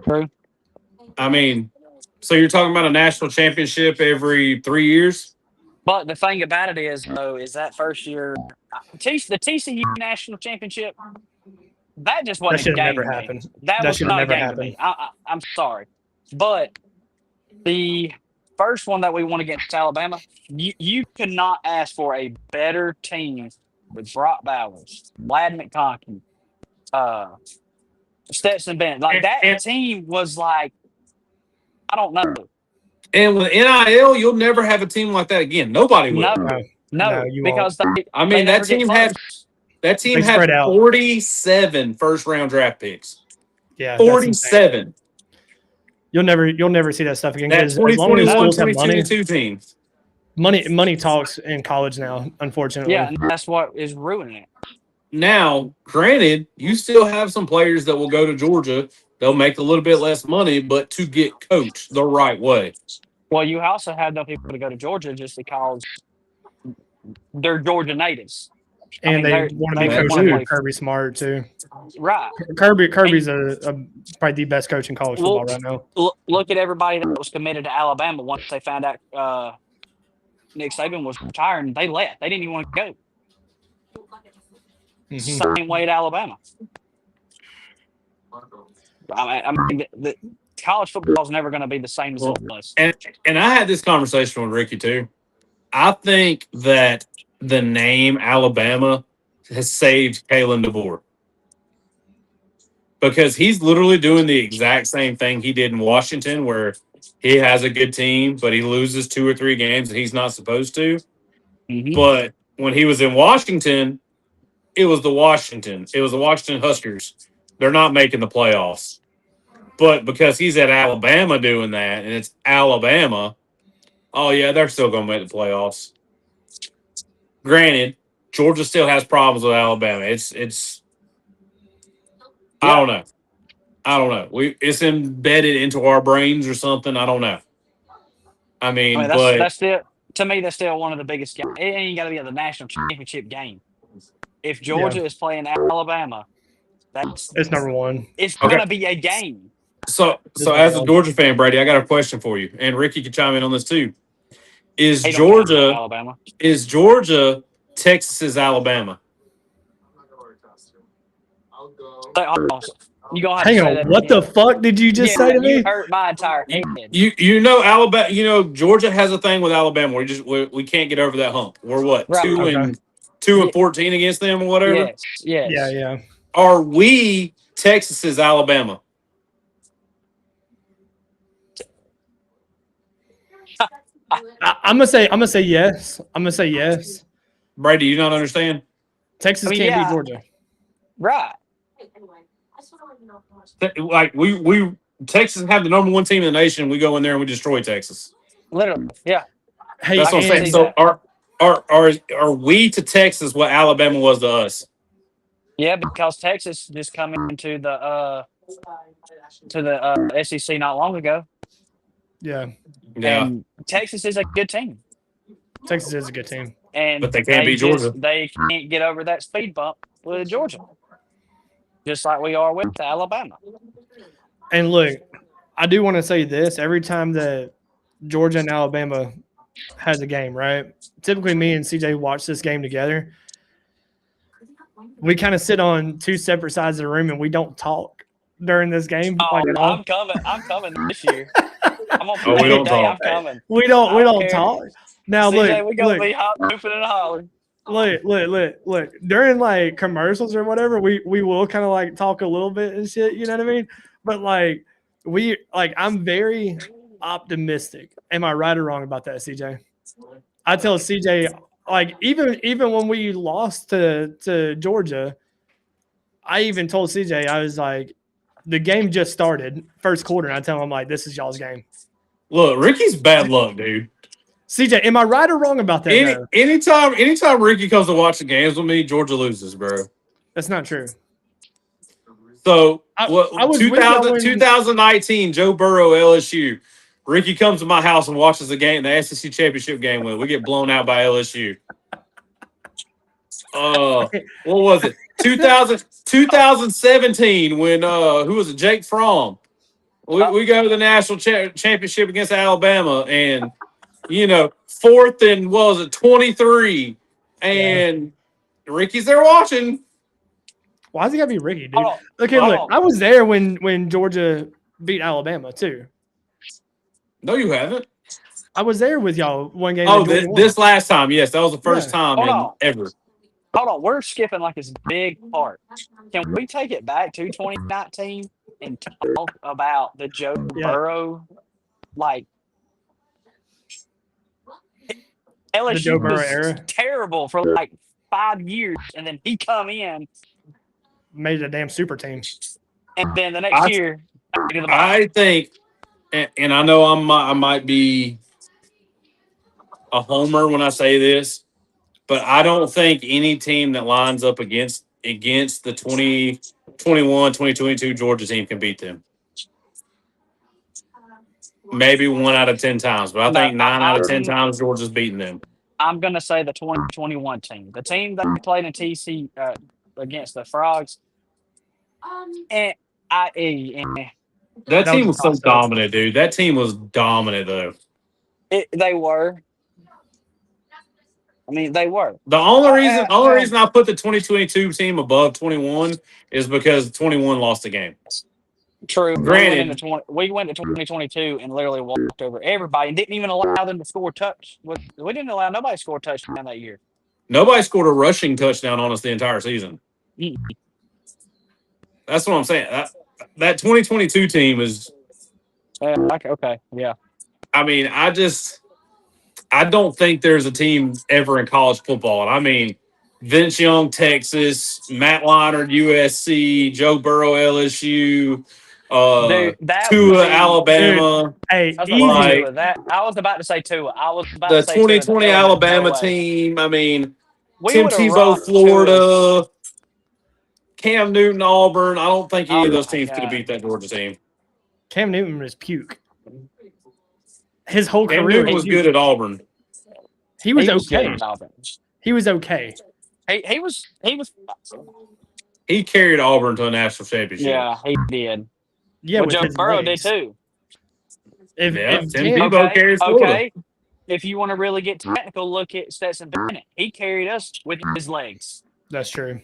[SPEAKER 3] True.
[SPEAKER 2] I mean, so you're talking about a national championship every 3 years?
[SPEAKER 3] But the thing about it is, though, is that first year, the TCU national championship, that just
[SPEAKER 1] That
[SPEAKER 3] wasn't a
[SPEAKER 1] should have
[SPEAKER 3] game
[SPEAKER 1] never
[SPEAKER 3] to me.
[SPEAKER 1] happened.
[SPEAKER 3] That
[SPEAKER 1] That
[SPEAKER 3] was
[SPEAKER 1] should have
[SPEAKER 3] not a
[SPEAKER 1] never
[SPEAKER 3] game to
[SPEAKER 1] happened.
[SPEAKER 3] me. I'm sorry, but the first one that we won against Alabama, you could not ask for a better team with Brock Bowers, Lad McConkey, uh, Stetson Bennett. Like that
[SPEAKER 2] And,
[SPEAKER 3] team was like, I don't know.
[SPEAKER 2] and with NIL, you'll never have a team like that again. Nobody will.
[SPEAKER 3] No,
[SPEAKER 1] No,
[SPEAKER 3] no,
[SPEAKER 1] you won't.
[SPEAKER 3] because they
[SPEAKER 2] I
[SPEAKER 3] they
[SPEAKER 2] mean,
[SPEAKER 3] never get close.
[SPEAKER 2] that team
[SPEAKER 1] They
[SPEAKER 2] had
[SPEAKER 1] spread out.
[SPEAKER 2] 47 first round draft picks.
[SPEAKER 1] Yeah, that's insane.
[SPEAKER 2] 47.
[SPEAKER 1] You'll never see that stuff again
[SPEAKER 2] That
[SPEAKER 1] because as long as
[SPEAKER 2] 2021,
[SPEAKER 1] schools have money,
[SPEAKER 2] 2022 teams.
[SPEAKER 1] money talks in college now. Unfortunately,
[SPEAKER 3] Yeah, and that's what is ruining it.
[SPEAKER 2] Now, granted, you still have some players that will go to Georgia. They'll make a little bit less money, but to get coached the right way.
[SPEAKER 3] Well, you also have those people to go to Georgia just because they're Georgia natives.
[SPEAKER 1] and they want to be
[SPEAKER 3] they
[SPEAKER 1] coached
[SPEAKER 3] wanna
[SPEAKER 1] under
[SPEAKER 3] play-
[SPEAKER 1] Kirby Smart too.
[SPEAKER 3] right.
[SPEAKER 1] Kirby's probably the best coach in college
[SPEAKER 3] Well,
[SPEAKER 1] football right now.
[SPEAKER 3] Look at everybody that was committed to Alabama once they found out Nick Saban was retiring. They left. They didn't even want to go.
[SPEAKER 1] Mhm.
[SPEAKER 3] Same way at Alabama. I mean, the college football is never going to be the same as it was.
[SPEAKER 2] And I had this conversation with Ricky too. I think that the name Alabama has saved Kalen DeVore because he's literally doing the exact same thing he did in Washington, where he has a good team, but he loses 2 or 3 games that he's not supposed to.
[SPEAKER 3] Mm-hmm.
[SPEAKER 2] But when he was in Washington, it was the Washington Huskers. They're not making the playoffs. But because he's at Alabama doing that, and it's Alabama, oh, yeah, they're still going to make the playoffs. Granted, Georgia still has problems with Alabama. It's I don't know. It's embedded into our brains or something. I don't know. I mean, but
[SPEAKER 3] that's still, to me, that's still one of the biggest games. It ain't got to be the national championship game. If Georgia is playing Alabama,
[SPEAKER 1] It's number one.
[SPEAKER 3] It's going to be a game.
[SPEAKER 2] So as a Georgia fan, Brady, I got a question for you, and Ricky can chime in on this too. Is Georgia Texas's Alabama?
[SPEAKER 3] You gonna have
[SPEAKER 1] Hang
[SPEAKER 3] to say
[SPEAKER 1] on.
[SPEAKER 3] that
[SPEAKER 1] What
[SPEAKER 3] again.
[SPEAKER 1] the fuck did you just say to me?
[SPEAKER 3] You hurt my entire head.
[SPEAKER 2] You know Alabama. You know Georgia has a thing with Alabama. We can't get over that hump. We're what
[SPEAKER 3] Right.
[SPEAKER 2] 2 and 14 against them or whatever.
[SPEAKER 3] Yes.
[SPEAKER 1] Yeah.
[SPEAKER 2] Are we Texas's Alabama?
[SPEAKER 1] I'm gonna say yes. I'm gonna say yes.
[SPEAKER 2] Brady, you not understand?
[SPEAKER 1] Texas can't beat Georgia.
[SPEAKER 3] Right.
[SPEAKER 2] Like we Texas have the number 1 team in the nation. We go in there and we destroy Texas.
[SPEAKER 3] Literally. Yeah.
[SPEAKER 1] Hey,
[SPEAKER 2] That's what I'm saying. So are we to Texas what Alabama was to us?
[SPEAKER 3] Yeah, because Texas just come into the SEC not long ago.
[SPEAKER 1] Yeah.
[SPEAKER 3] And Texas is a good team.
[SPEAKER 1] Texas is a good team.
[SPEAKER 3] And
[SPEAKER 2] but they can't beat Georgia.
[SPEAKER 3] They can't get over that speed bump with Georgia. Just like we are with Alabama.
[SPEAKER 1] And look, I do want to say this. Every time that Georgia and Alabama has a game, right? Typically me and CJ watch this game together. We kind of sit on 2 separate sides of the room and we don't talk during this game.
[SPEAKER 3] Oh, I'm coming this year. I'm on
[SPEAKER 2] we don't talk.
[SPEAKER 3] I'm coming.
[SPEAKER 1] We don't talk. Now
[SPEAKER 3] CJ, we gonna be hooping and hollering.
[SPEAKER 1] Look. During like commercials or whatever, we will kind of like talk a little bit and shit. You know what I mean? But I'm very optimistic. Am I right or wrong about that, CJ? I tell CJ, like even when we lost to Georgia, I even told CJ, I was like, the game just started, first quarter, and I tell him, like, this is y'all's game.
[SPEAKER 2] Look, Ricky's bad luck, dude.
[SPEAKER 1] CJ, am I right or wrong about that?
[SPEAKER 2] Anytime Ricky comes to watch the games with me, Georgia loses, bro.
[SPEAKER 1] That's not true.
[SPEAKER 2] So,
[SPEAKER 1] I was
[SPEAKER 2] 2019, Joe Burrow, LSU. Ricky comes to my house and watches the SEC championship game with. We get blown out by LSU. What was it? 2017 when who was it? Jake Fromm. We go to the national championship against Alabama, and 4th and what was it, 23, and Ricky's there watching.
[SPEAKER 1] Why does it gotta be Ricky, dude?
[SPEAKER 3] Hold on.
[SPEAKER 1] Okay,
[SPEAKER 3] Hold
[SPEAKER 1] look,
[SPEAKER 3] on.
[SPEAKER 1] I was there when Georgia beat Alabama too.
[SPEAKER 2] No, you haven't.
[SPEAKER 1] I was there with y'all one game.
[SPEAKER 2] Oh,
[SPEAKER 1] that Georgia
[SPEAKER 2] this
[SPEAKER 1] won.
[SPEAKER 2] last time, yes, that was the first time
[SPEAKER 3] Hold on.
[SPEAKER 2] ever.
[SPEAKER 3] Hold on, we're skipping like this big part. Can we take it back to 2019 and talk about the Joe Burrow, like LSU
[SPEAKER 1] the Joe Burrow
[SPEAKER 3] was
[SPEAKER 1] era,
[SPEAKER 3] terrible for like 5 years, and then he come in,
[SPEAKER 1] made it a damn super team.
[SPEAKER 3] and then the next year,
[SPEAKER 2] I think, and I know I might be a homer when I say this, but I don't think any team that lines up against the 2021, 2022 Georgia team can beat them. Maybe 1 out of 10 times, but I think 9 out of 10 times Georgia's beating them.
[SPEAKER 3] I'm going to say the 2021 team. The team that played in TC against the Frogs. That
[SPEAKER 2] team was so dominant, dude. That team was dominant, though.
[SPEAKER 3] They were. I mean, they were.
[SPEAKER 2] The only reason I put the 2022 team above 21 is because 21 lost the game.
[SPEAKER 3] True.
[SPEAKER 2] Granted,
[SPEAKER 3] we went to 2022 and literally walked over everybody and didn't even allow them to score touch. We didn't allow nobody to score a touchdown that year.
[SPEAKER 2] Nobody scored a rushing touchdown on us the entire season.
[SPEAKER 3] Mm-hmm.
[SPEAKER 2] That's what I'm saying. That 2022 team is.
[SPEAKER 3] Okay. Yeah.
[SPEAKER 2] I mean, I don't think there's a team ever in college football. And I mean, Vince Young, Texas, Matt Leinart, USC, Joe Burrow, LSU, Tua, Alabama.
[SPEAKER 1] Hey,
[SPEAKER 3] I was about to say Tua.
[SPEAKER 2] The 2020 Alabama team. I mean, Tim Tebow, Florida, Cam Newton, Auburn. I don't think any of those teams could have beat that Georgia team.
[SPEAKER 1] Cam Newton was puke. His whole
[SPEAKER 2] Cam
[SPEAKER 1] career
[SPEAKER 2] Newton was good at Auburn.
[SPEAKER 1] He was okay. He was okay.
[SPEAKER 3] He was.
[SPEAKER 2] He carried Auburn to a national championship.
[SPEAKER 3] Yeah, he did.
[SPEAKER 1] Yeah,
[SPEAKER 3] well, Joe Burrow did too.
[SPEAKER 2] Tim Tebow carries Florida.
[SPEAKER 3] Okay. If you want to really get technical, look at Stetson Bennett. He carried us with his legs.
[SPEAKER 1] That's true.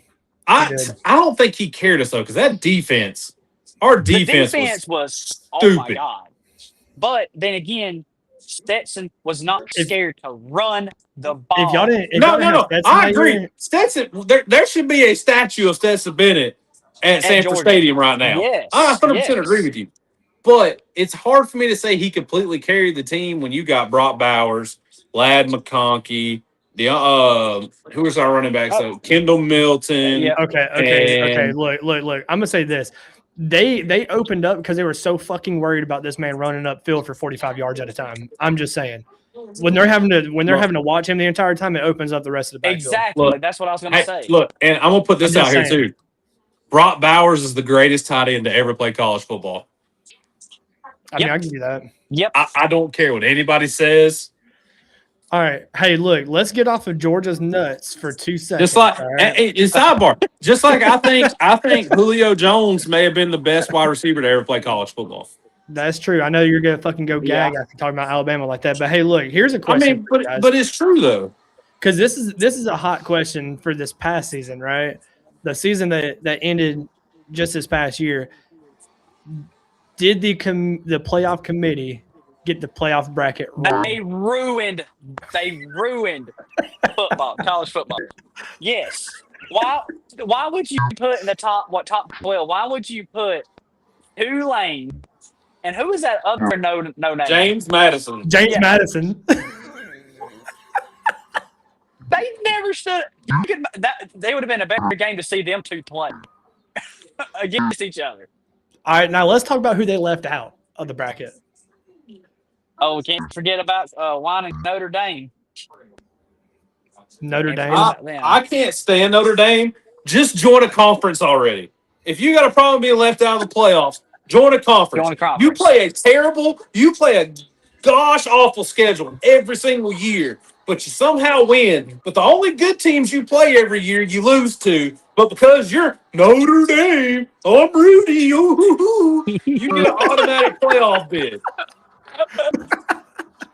[SPEAKER 2] I don't think he carried us though, because that defense, our defense was stupid.
[SPEAKER 3] Oh my god! But then again, Stetson was not scared to run the ball.
[SPEAKER 1] If y'all didn't,
[SPEAKER 2] no. I agree. Stetson, there should be a statue of Stetson Bennett at Sanford Stadium right now.
[SPEAKER 3] Yes,
[SPEAKER 2] I 100% agree with you. But it's hard for me to say he completely carried the team when you got Brock Bowers, Ladd McConkey, who was our running back? So Kendall Milton.
[SPEAKER 1] Yeah. Okay. Look. I'm gonna say this. They opened up because they were so fucking worried about this man running upfield for 45 yards at a time. I'm just saying. When they're having to watch him the entire time, it opens up the rest of the backfield.
[SPEAKER 3] Exactly. That's what I was gonna say.
[SPEAKER 2] Look, and I'm gonna put this out here too. Brock Bowers is the greatest tight end to ever play college football.
[SPEAKER 1] I mean, I give you that.
[SPEAKER 3] Yep.
[SPEAKER 2] I don't care what anybody says.
[SPEAKER 1] All right. Hey, look, let's get off of Georgia's nuts for 2 seconds.
[SPEAKER 2] Just like sidebar. Just like I think Julio Jones may have been the best wide receiver to ever play college football.
[SPEAKER 1] That's true. I know you're gonna fucking go gag after talking about Alabama like that. But hey, look, here's a question.
[SPEAKER 2] I mean, but it's true though.
[SPEAKER 1] Because this is a hot question for this past season, right? The season that ended just this past year. Did the playoff committee get the playoff bracket wrong?
[SPEAKER 3] They ruined football, college football. Yes. Why would you put in the top 12? Why would you put Tulane and who was that other no name?
[SPEAKER 2] James Madison.
[SPEAKER 1] Madison.
[SPEAKER 3] They never stood. They would have been a better game to see them two play against each other.
[SPEAKER 1] All right, now let's talk about who they left out of the bracket.
[SPEAKER 3] Oh, we can't forget about whining Notre Dame.
[SPEAKER 1] Notre Dame.
[SPEAKER 2] I can't stand Notre Dame. Just join a conference already. If you got a problem being left out of the playoffs, join a conference. You play a gosh awful schedule every single year, but you somehow win. But the only good teams you play every year, you lose to. But because you're Notre Dame, I'm Rudy, you get an automatic playoff bid.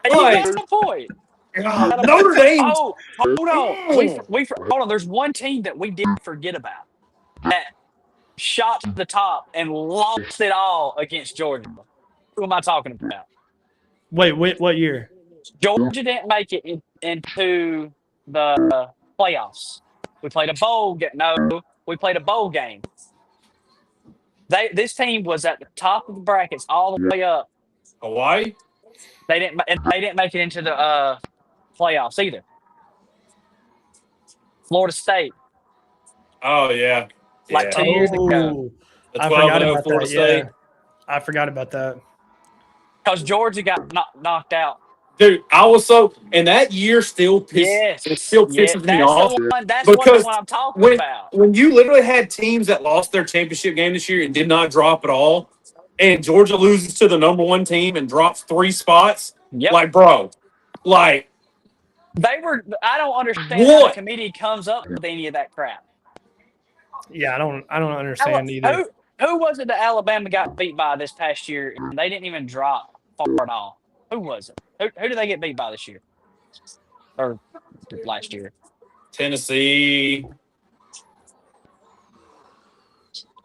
[SPEAKER 3] You
[SPEAKER 2] Like,
[SPEAKER 3] got a point.
[SPEAKER 2] Notre Dame.
[SPEAKER 3] Oh, hold on. Hold on. There's one team that we did forget about that shot to the top and lost it all against Georgia. Who am I talking about?
[SPEAKER 1] Wait, what year?
[SPEAKER 3] Georgia didn't make it into the playoffs. We played a bowl game. No, we played a bowl game. This team was at the top of the brackets all the way up.
[SPEAKER 2] Hawaii?
[SPEAKER 3] They didn't make it into the playoffs either. Florida State.
[SPEAKER 2] Oh, yeah.
[SPEAKER 3] Like 2 years ago.
[SPEAKER 2] The
[SPEAKER 1] I
[SPEAKER 2] 12
[SPEAKER 1] forgot
[SPEAKER 2] and
[SPEAKER 1] about
[SPEAKER 2] 04
[SPEAKER 1] that.
[SPEAKER 2] State.
[SPEAKER 1] Yeah, I forgot about that.
[SPEAKER 3] Because Georgia got knocked out.
[SPEAKER 2] Dude, I was so, and that year still
[SPEAKER 3] Yes.
[SPEAKER 2] it still pisses me
[SPEAKER 3] That's
[SPEAKER 2] off.
[SPEAKER 3] That's the
[SPEAKER 2] because
[SPEAKER 3] one I'm talking about.
[SPEAKER 2] when you literally had teams that lost their championship game this year and did not drop at all, and Georgia loses to the number one team and drops 3 spots,
[SPEAKER 3] Yep.
[SPEAKER 2] like, bro, like,
[SPEAKER 3] I don't understand
[SPEAKER 2] What?
[SPEAKER 3] how the committee comes up with any of that crap.
[SPEAKER 1] Yeah, I don't understand either.
[SPEAKER 3] Who was it that Alabama got beat by this past year and they didn't even drop far at all? Who was it? Who did they get beat by this year? Or last year?
[SPEAKER 2] Tennessee.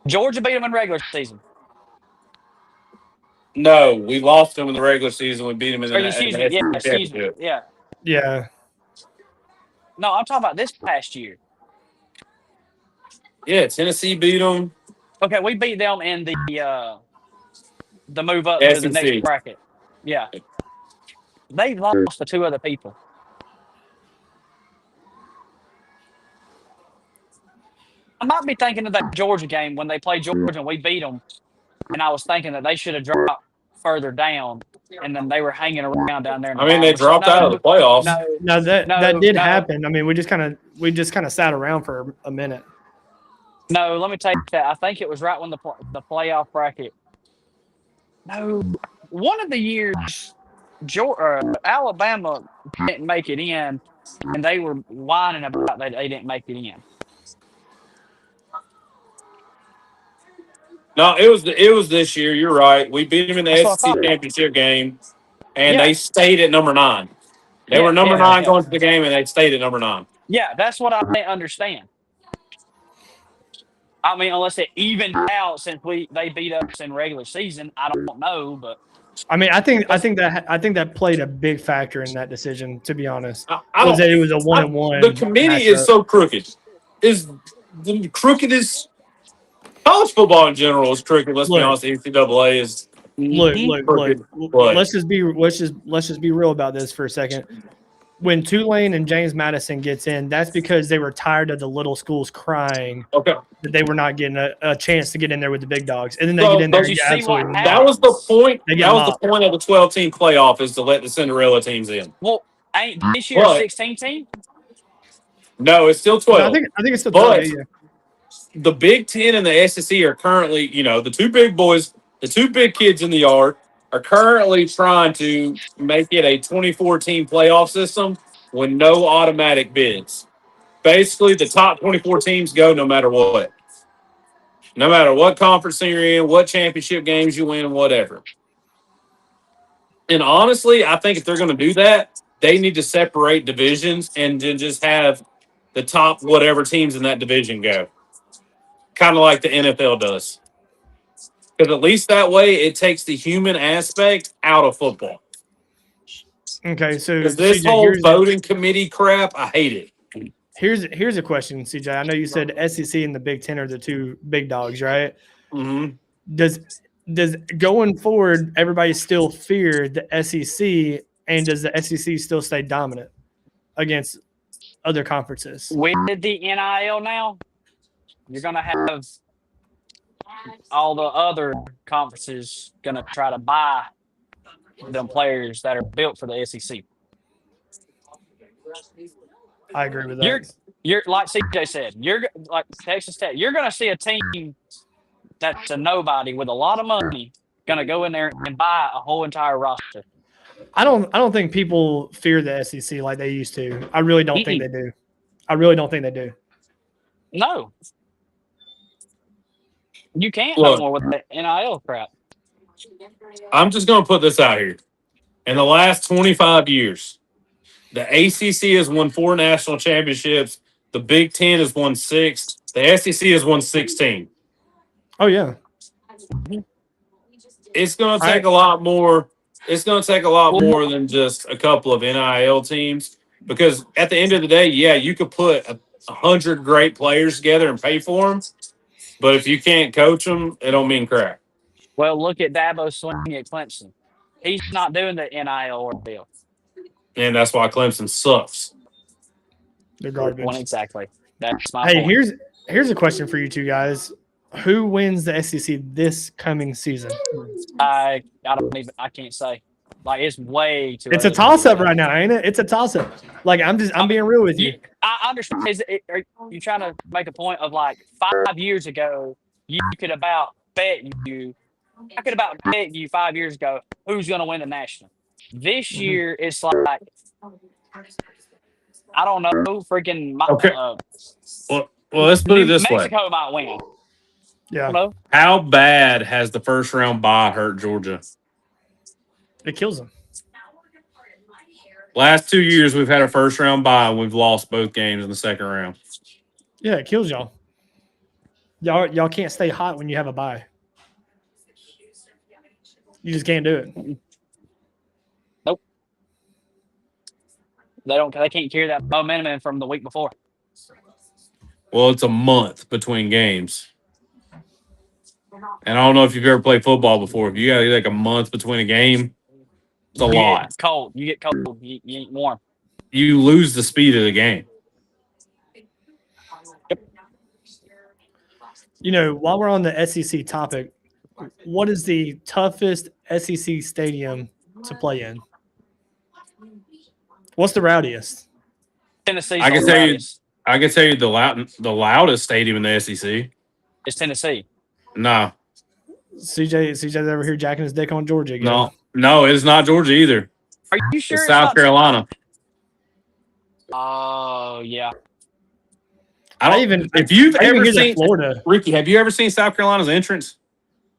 [SPEAKER 3] Georgia beat them in regular season.
[SPEAKER 2] No, we lost them in the regular season. We beat them in the
[SPEAKER 3] Excuse me. Yeah, excuse me. Yeah.
[SPEAKER 1] Yeah.
[SPEAKER 3] No, I'm talking about this past year.
[SPEAKER 2] Yeah, Tennessee beat them.
[SPEAKER 3] Okay, we beat them in the move up to the next bracket. Yeah. They lost to 2 other people. I might be thinking of that Georgia game when they played Georgia and we beat them, and I was thinking that they should have dropped further down, and then they were hanging around down there.
[SPEAKER 2] I mean, they dropped out of the playoffs.
[SPEAKER 1] No, that did happen. I mean, we just kind of sat around for a minute.
[SPEAKER 3] No, let me take that. I think it was right when the playoff bracket. No, one of the years, Alabama didn't make it in, and they were whining about that they didn't make it in.
[SPEAKER 2] No, it was this year. You're right. We beat them in the SEC championship game, and they stayed at number 9. They were number 9 going to the game, and they stayed at number 9.
[SPEAKER 3] Yeah, that's what I didn't understand. I mean, unless it evened out since they beat us in regular season, I don't know. But
[SPEAKER 1] I mean, I think that played a big factor in that decision. To be honest,
[SPEAKER 2] it
[SPEAKER 1] was a 1-1.
[SPEAKER 2] The committee is so crooked. Is the crookedest. College football in general is crooked. Let's be honest. The NCAA is
[SPEAKER 1] look. Let's just be real about this for a second. When Tulane and James Madison gets in, that's because they were tired of the little schools crying that they were not getting a chance to get in there with the big dogs, and then they get in there.
[SPEAKER 2] That was the point. That was the point of the 12-team playoff, is to let the Cinderella teams in.
[SPEAKER 3] Well, ain't this year 16 team?
[SPEAKER 2] No, it's still 12.
[SPEAKER 1] I think it's still 12. Yeah.
[SPEAKER 2] The Big Ten and the SEC are currently, the 2 big boys, the 2 big kids in the yard, are currently trying to make it a 24-team playoff system with no automatic bids. Basically, the top 24 teams go no matter what. No matter what conference you're in, what championship games you win, whatever. And honestly, I think if they're going to do that, they need to separate divisions and then just have the top whatever teams in that division go. Kind of like the NFL does. Because at least that way, it takes the human aspect out of football.
[SPEAKER 1] Okay, so
[SPEAKER 2] because this whole voting committee crap, I hate it.
[SPEAKER 1] Here's a question, CJ. I know you said the SEC and the Big Ten are the 2 big dogs, right?
[SPEAKER 2] Mm-hmm.
[SPEAKER 1] Does going forward, everybody still fear the SEC, and does the SEC still stay dominant against other conferences?
[SPEAKER 3] With the NIL now, you're gonna have all the other conferences gonna try to buy them players that are built for the SEC.
[SPEAKER 1] I agree with that.
[SPEAKER 3] You're like CJ said, you're like Texas Tech. You're gonna see a team that's a nobody with a lot of money gonna go in there and buy a whole entire roster.
[SPEAKER 1] I don't think people fear the SEC like they used to. I really don't think they do. I really don't think they do.
[SPEAKER 3] No. You can't no more with the NIL crap.
[SPEAKER 2] I'm just going to put this out here. In the last 25 years, the ACC has won 4 national championships. The Big Ten has won 6. The SEC has won 16.
[SPEAKER 1] Oh yeah.
[SPEAKER 2] It's going to take a lot more. It's going to take a lot more than just a couple of NIL teams, because at the end of the day, yeah, you could put 100 great players together and pay for them, but if you can't coach them, it don't mean crap.
[SPEAKER 3] Well, look at Dabo Sweeney at Clemson. He's not doing the NIL deal.
[SPEAKER 2] And that's why Clemson sucks.
[SPEAKER 1] They're garbage.
[SPEAKER 3] Well, exactly. That's my
[SPEAKER 1] Hey,
[SPEAKER 3] point.
[SPEAKER 1] here's a question for you two guys. Who wins the SEC this coming season?
[SPEAKER 3] I can't say. Like, it's way too.
[SPEAKER 1] It's a toss-up right now, ain't it? It's a toss-up. Like, I'm being real with you.
[SPEAKER 3] I understand. Are you trying to make a point of, like, 5 years ago, you could about bet you. I could about bet you 5 years ago who's going to win the national. This year, it's like, I don't know, freaking.
[SPEAKER 2] Okay. Well, let's put it this way.
[SPEAKER 3] Mexico might win.
[SPEAKER 1] Yeah.
[SPEAKER 2] How bad has the first round bye hurt Georgia?
[SPEAKER 1] It kills them.
[SPEAKER 2] Last 2 years, we've had a first round bye, and we've lost both games in the second round.
[SPEAKER 1] Yeah, it kills y'all. Y'all can't stay hot when you have a bye. You just can't do it.
[SPEAKER 3] Nope. They can't carry that momentum from the week before.
[SPEAKER 2] Well, it's a month between games. And I don't know if you've ever played football before. If you got like a month between a game, it's a lot.
[SPEAKER 3] It's cold. You get cold. You ain't warm.
[SPEAKER 2] You lose the speed of the game.
[SPEAKER 3] Yep.
[SPEAKER 1] You know, while we're on the SEC topic, what is the toughest SEC stadium to play in? What's the rowdiest?
[SPEAKER 3] Tennessee.
[SPEAKER 2] I can tell you the loudest stadium in the SEC.
[SPEAKER 3] It's Tennessee.
[SPEAKER 2] No.
[SPEAKER 1] CJ's over here jacking his dick on Georgia again.
[SPEAKER 2] No, it's not Georgia either.
[SPEAKER 3] Are you sure?
[SPEAKER 2] It's South Carolina.
[SPEAKER 3] Oh yeah.
[SPEAKER 2] If you've ever seen
[SPEAKER 1] Florida,
[SPEAKER 2] Ricky, have you ever seen South Carolina's entrance?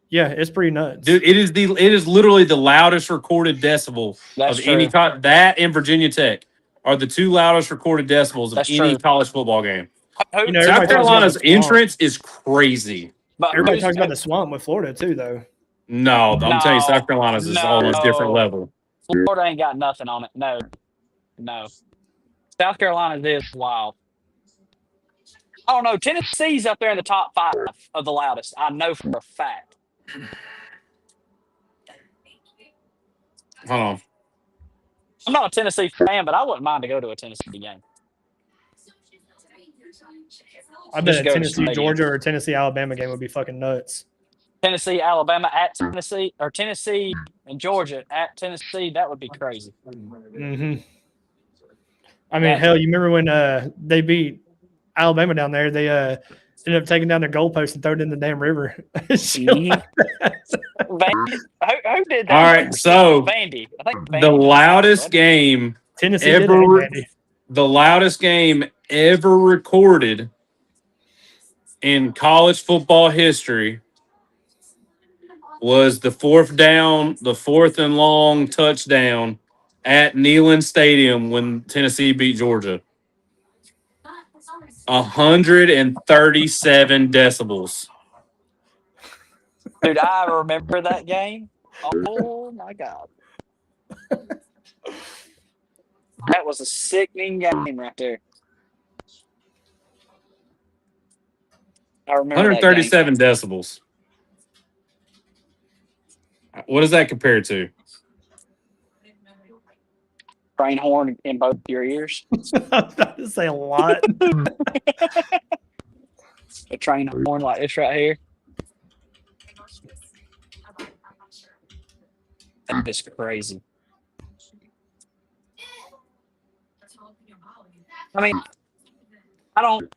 [SPEAKER 1] Yeah, it's pretty nuts,
[SPEAKER 2] dude. It is literally the loudest recorded decibel of any college. That and Virginia Tech are the 2 loudest recorded decibels of any college football game.
[SPEAKER 1] You know,
[SPEAKER 2] South Carolina's entrance is crazy.
[SPEAKER 3] But
[SPEAKER 1] everybody talks about the swamp with Florida too, though.
[SPEAKER 2] No, I'm telling you, South Carolina's is on a different level.
[SPEAKER 3] Florida ain't got nothing on it. No. South Carolina's is wild. I don't know. Tennessee's up there in the top 5 of the loudest. I know for a fact.
[SPEAKER 2] Hold on.
[SPEAKER 3] I'm not a Tennessee fan, but I wouldn't mind to go to a Tennessee game.
[SPEAKER 1] I bet a Tennessee, Georgia, or Tennessee, Alabama game would be fucking nuts.
[SPEAKER 3] Tennessee, Alabama at Tennessee, or Tennessee and Georgia at Tennessee. That would be crazy.
[SPEAKER 1] Mm-hmm. I mean, hell, you remember when they beat Alabama down there? They ended up taking down their goalpost and throwing it in the damn river.
[SPEAKER 3] Who did that?
[SPEAKER 2] All right, so
[SPEAKER 3] Vandy. I think
[SPEAKER 2] the loudest game
[SPEAKER 1] Tennessee
[SPEAKER 2] ever, the loudest game ever recorded in college football history was the fourth and long touchdown at Neyland Stadium when Tennessee beat Georgia. 137 decibels.
[SPEAKER 3] Dude, I remember that game. Oh my God. That was a sickening game right there. I remember
[SPEAKER 2] 137 decibels. What does that compare to?
[SPEAKER 3] Train horn in both your ears.
[SPEAKER 1] I was about to say a lot.
[SPEAKER 3] A train horn like this right here. That is crazy. I mean, I don't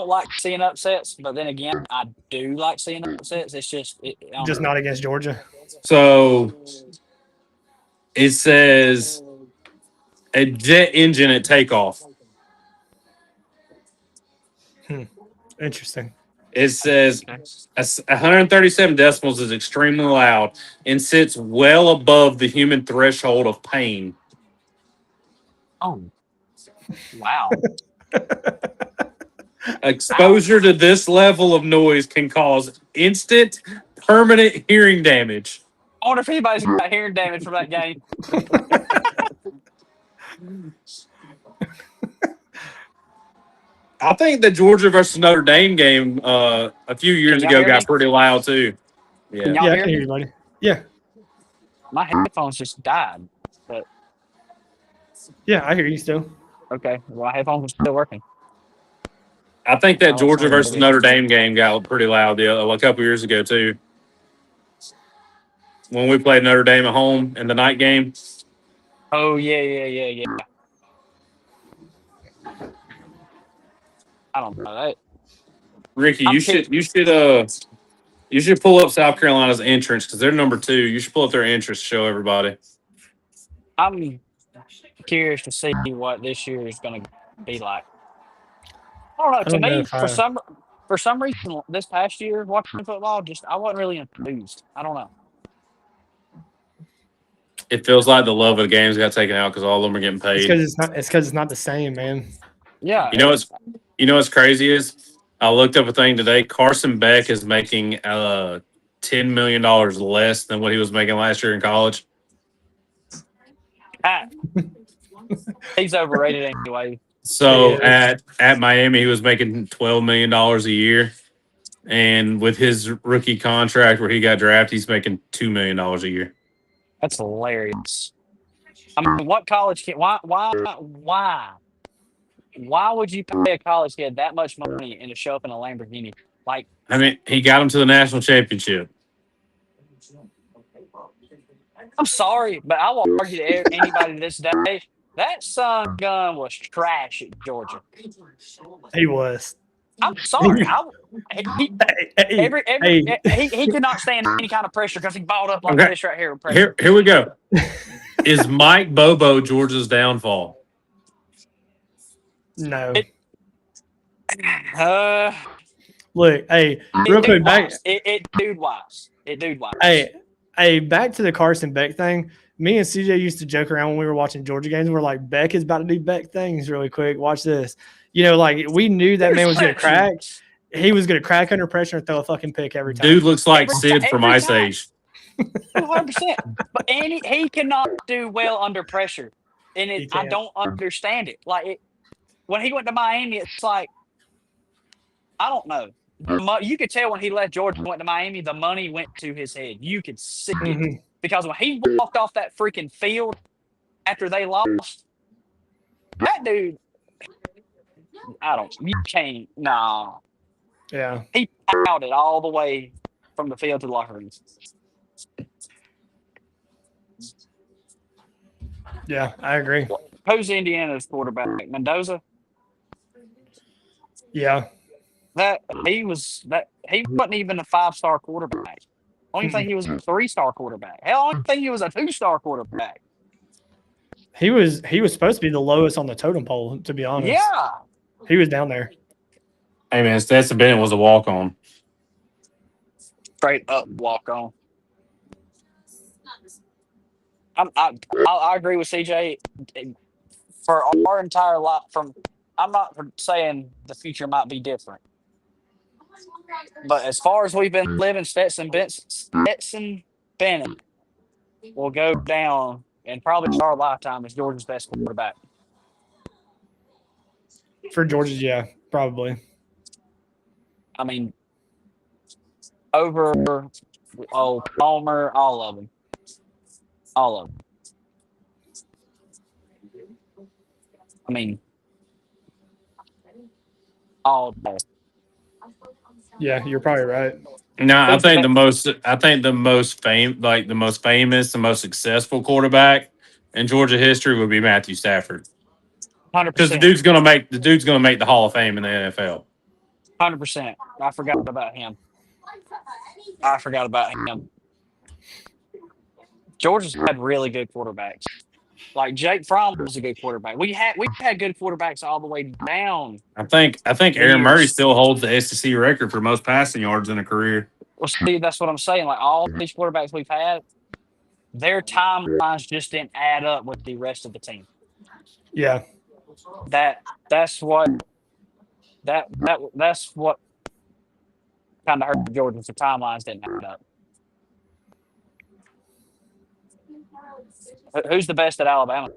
[SPEAKER 3] like seeing upsets, but then again, I do like seeing upsets. It's just
[SPEAKER 1] not against Georgia.
[SPEAKER 2] So it says a jet engine at takeoff.
[SPEAKER 1] Interesting.
[SPEAKER 2] It says 137 decibels is extremely loud and sits well above the human threshold of pain.
[SPEAKER 3] Oh, wow.
[SPEAKER 2] Exposure to this level of noise can cause instant, permanent hearing damage.
[SPEAKER 3] I wonder if anybody's got hearing damage from that game.
[SPEAKER 2] I think the Georgia versus Notre Dame game a few years
[SPEAKER 3] y'all
[SPEAKER 2] ago
[SPEAKER 3] hear me?
[SPEAKER 2] got pretty loud too.
[SPEAKER 3] Can
[SPEAKER 2] Yeah.
[SPEAKER 3] y'all
[SPEAKER 1] Yeah, I
[SPEAKER 3] hear
[SPEAKER 1] can hear
[SPEAKER 3] me?
[SPEAKER 1] you, buddy. Yeah,
[SPEAKER 3] My headphones just died. But
[SPEAKER 1] yeah, I hear you still.
[SPEAKER 3] okay, well, my headphones are still working.
[SPEAKER 2] I think that
[SPEAKER 3] I'll
[SPEAKER 2] Georgia
[SPEAKER 3] explain
[SPEAKER 2] versus
[SPEAKER 3] it.
[SPEAKER 2] Notre Dame game got pretty loud a couple years ago too. When we played Notre Dame at home in the night game.
[SPEAKER 3] Oh yeah. I don't know that.
[SPEAKER 2] Ricky,
[SPEAKER 3] I'm
[SPEAKER 2] you should pull up South Carolina's entrance because they're number 2. You should pull up their entrance to show everybody.
[SPEAKER 3] I'm curious to see what this year is going to be like. I don't know.
[SPEAKER 1] I
[SPEAKER 3] To
[SPEAKER 1] don't know
[SPEAKER 3] me,
[SPEAKER 1] if I.
[SPEAKER 3] for some reason, this past year watching football, just I wasn't really enthused. I don't know.
[SPEAKER 2] It feels like the love of the games got taken out because all of them are getting
[SPEAKER 1] It's
[SPEAKER 2] paid.
[SPEAKER 1] because it's not. It's because it's not the same, man.
[SPEAKER 3] Yeah,
[SPEAKER 2] You know what's crazy is I looked up a thing today. Carson Beck is making $10 million less than what he was making last year in college.
[SPEAKER 3] he's overrated anyway.
[SPEAKER 2] So
[SPEAKER 1] Yeah.
[SPEAKER 2] at Miami, he was making $12 million a year. And with his rookie contract where he got drafted, he's making $2 million a year.
[SPEAKER 3] That's hilarious. I mean, what college kid? Why would you pay a college kid that much money and to show up in a Lamborghini? Like,
[SPEAKER 2] I mean, he got him to the national championship.
[SPEAKER 3] I'm sorry, but I will argue to anybody this day that son gun was trash at Georgia.
[SPEAKER 1] He was.
[SPEAKER 3] I'm sorry. He
[SPEAKER 1] Hey.
[SPEAKER 3] he could not stand any kind of pressure because he balled up like this right here.
[SPEAKER 2] Here we go. Is Mike Bobo Georgia's downfall?
[SPEAKER 1] No. Look, hey, real quick back.
[SPEAKER 3] It dude wise.
[SPEAKER 1] Hey, back to the Carson Beck thing. Me and CJ used to joke around when we were watching Georgia games. We're like, Beck is about to do Beck things really quick. Watch this. You know, like we knew that man was going to crack. He was going to crack under pressure and throw a fucking pick every time.
[SPEAKER 2] Dude looks like Sid from Ice Age.
[SPEAKER 3] 100%. But he cannot do well under pressure, and I don't understand it. Like when he went to Miami, it's like I don't know. You could tell when he left Georgia and went to Miami, the money went to his head. You could see it because when he walked off that freaking field after they lost, that dude, you can't. Nah.
[SPEAKER 1] Yeah.
[SPEAKER 3] He pouted all the way from the field to the locker room.
[SPEAKER 1] Yeah, I agree.
[SPEAKER 3] Who's Indiana's quarterback? Mendoza?
[SPEAKER 1] Yeah.
[SPEAKER 3] He wasn't even a 5-star quarterback. Only thing he was a 3-star quarterback. Hell, only thing he was a 2-star quarterback.
[SPEAKER 1] He was supposed to be the lowest on the totem pole, to be honest.
[SPEAKER 3] Yeah.
[SPEAKER 1] He was down there.
[SPEAKER 2] Hey man, Stetson Bennett was a walk on.
[SPEAKER 3] Straight up walk on. I agree with CJ. For our entire life, I'm not saying the future might be different, but as far as we've been living, Stetson Bennett will go down and probably our lifetime as Georgia's best quarterback.
[SPEAKER 1] For Georgia, yeah, probably.
[SPEAKER 3] I mean, over Palmer, all of them. I mean, all day.
[SPEAKER 1] Yeah, you're probably right.
[SPEAKER 2] No, I think the most famous, the most successful quarterback in Georgia history would be Matthew Stafford.
[SPEAKER 3] 100%.
[SPEAKER 2] Because the dude's gonna make the Hall of Fame in the NFL.
[SPEAKER 3] 100%. I forgot about him. Georgia's had really good quarterbacks. Like Jake Fromm was a good quarterback. We had good quarterbacks all the way down.
[SPEAKER 2] I think
[SPEAKER 3] The
[SPEAKER 2] Aaron Murray
[SPEAKER 3] years.
[SPEAKER 2] still holds the SEC record for most passing yards in a career.
[SPEAKER 3] Well, see, that's what I'm saying. Like all these quarterbacks we've had, their timelines just didn't add up with the rest of the team.
[SPEAKER 1] Yeah.
[SPEAKER 3] That's what that's what kind of hurt Georgia. The timelines didn't add up. Who's the best at Alabama?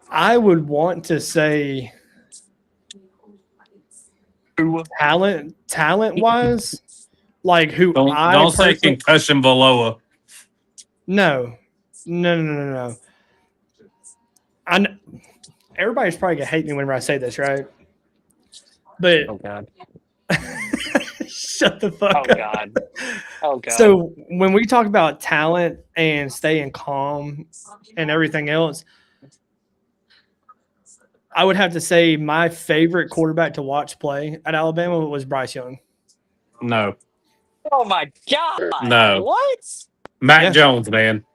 [SPEAKER 1] I would want to say talent wise, like who
[SPEAKER 2] Don't say concussion Valoa.
[SPEAKER 1] No. Everybody's probably gonna hate me whenever I say this, right? But
[SPEAKER 3] Oh God.
[SPEAKER 1] shut the fuck up.
[SPEAKER 3] God. Oh God.
[SPEAKER 1] So when we talk about talent and staying calm and everything else, I would have to say my favorite quarterback to watch play at Alabama was Bryce Young.
[SPEAKER 2] No.
[SPEAKER 3] Oh my God.
[SPEAKER 2] No.
[SPEAKER 3] What?
[SPEAKER 2] Mac Jones, man.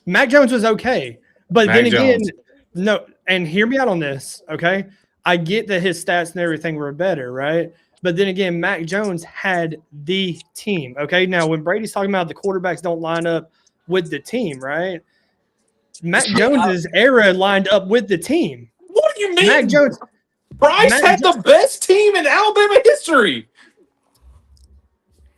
[SPEAKER 1] Mac Jones was okay. But
[SPEAKER 2] Mac
[SPEAKER 1] then again,
[SPEAKER 2] Jones.
[SPEAKER 1] no, and hear me out on this, okay? I get that his stats and everything were better, right? But then again, Mac Jones had the team, okay? Now, when Brady's talking about the quarterbacks don't line up with the team, right? Mac Jones's era lined up with the team.
[SPEAKER 2] What do you mean?
[SPEAKER 1] Mac Jones.
[SPEAKER 2] Bryce had the best team in Alabama history.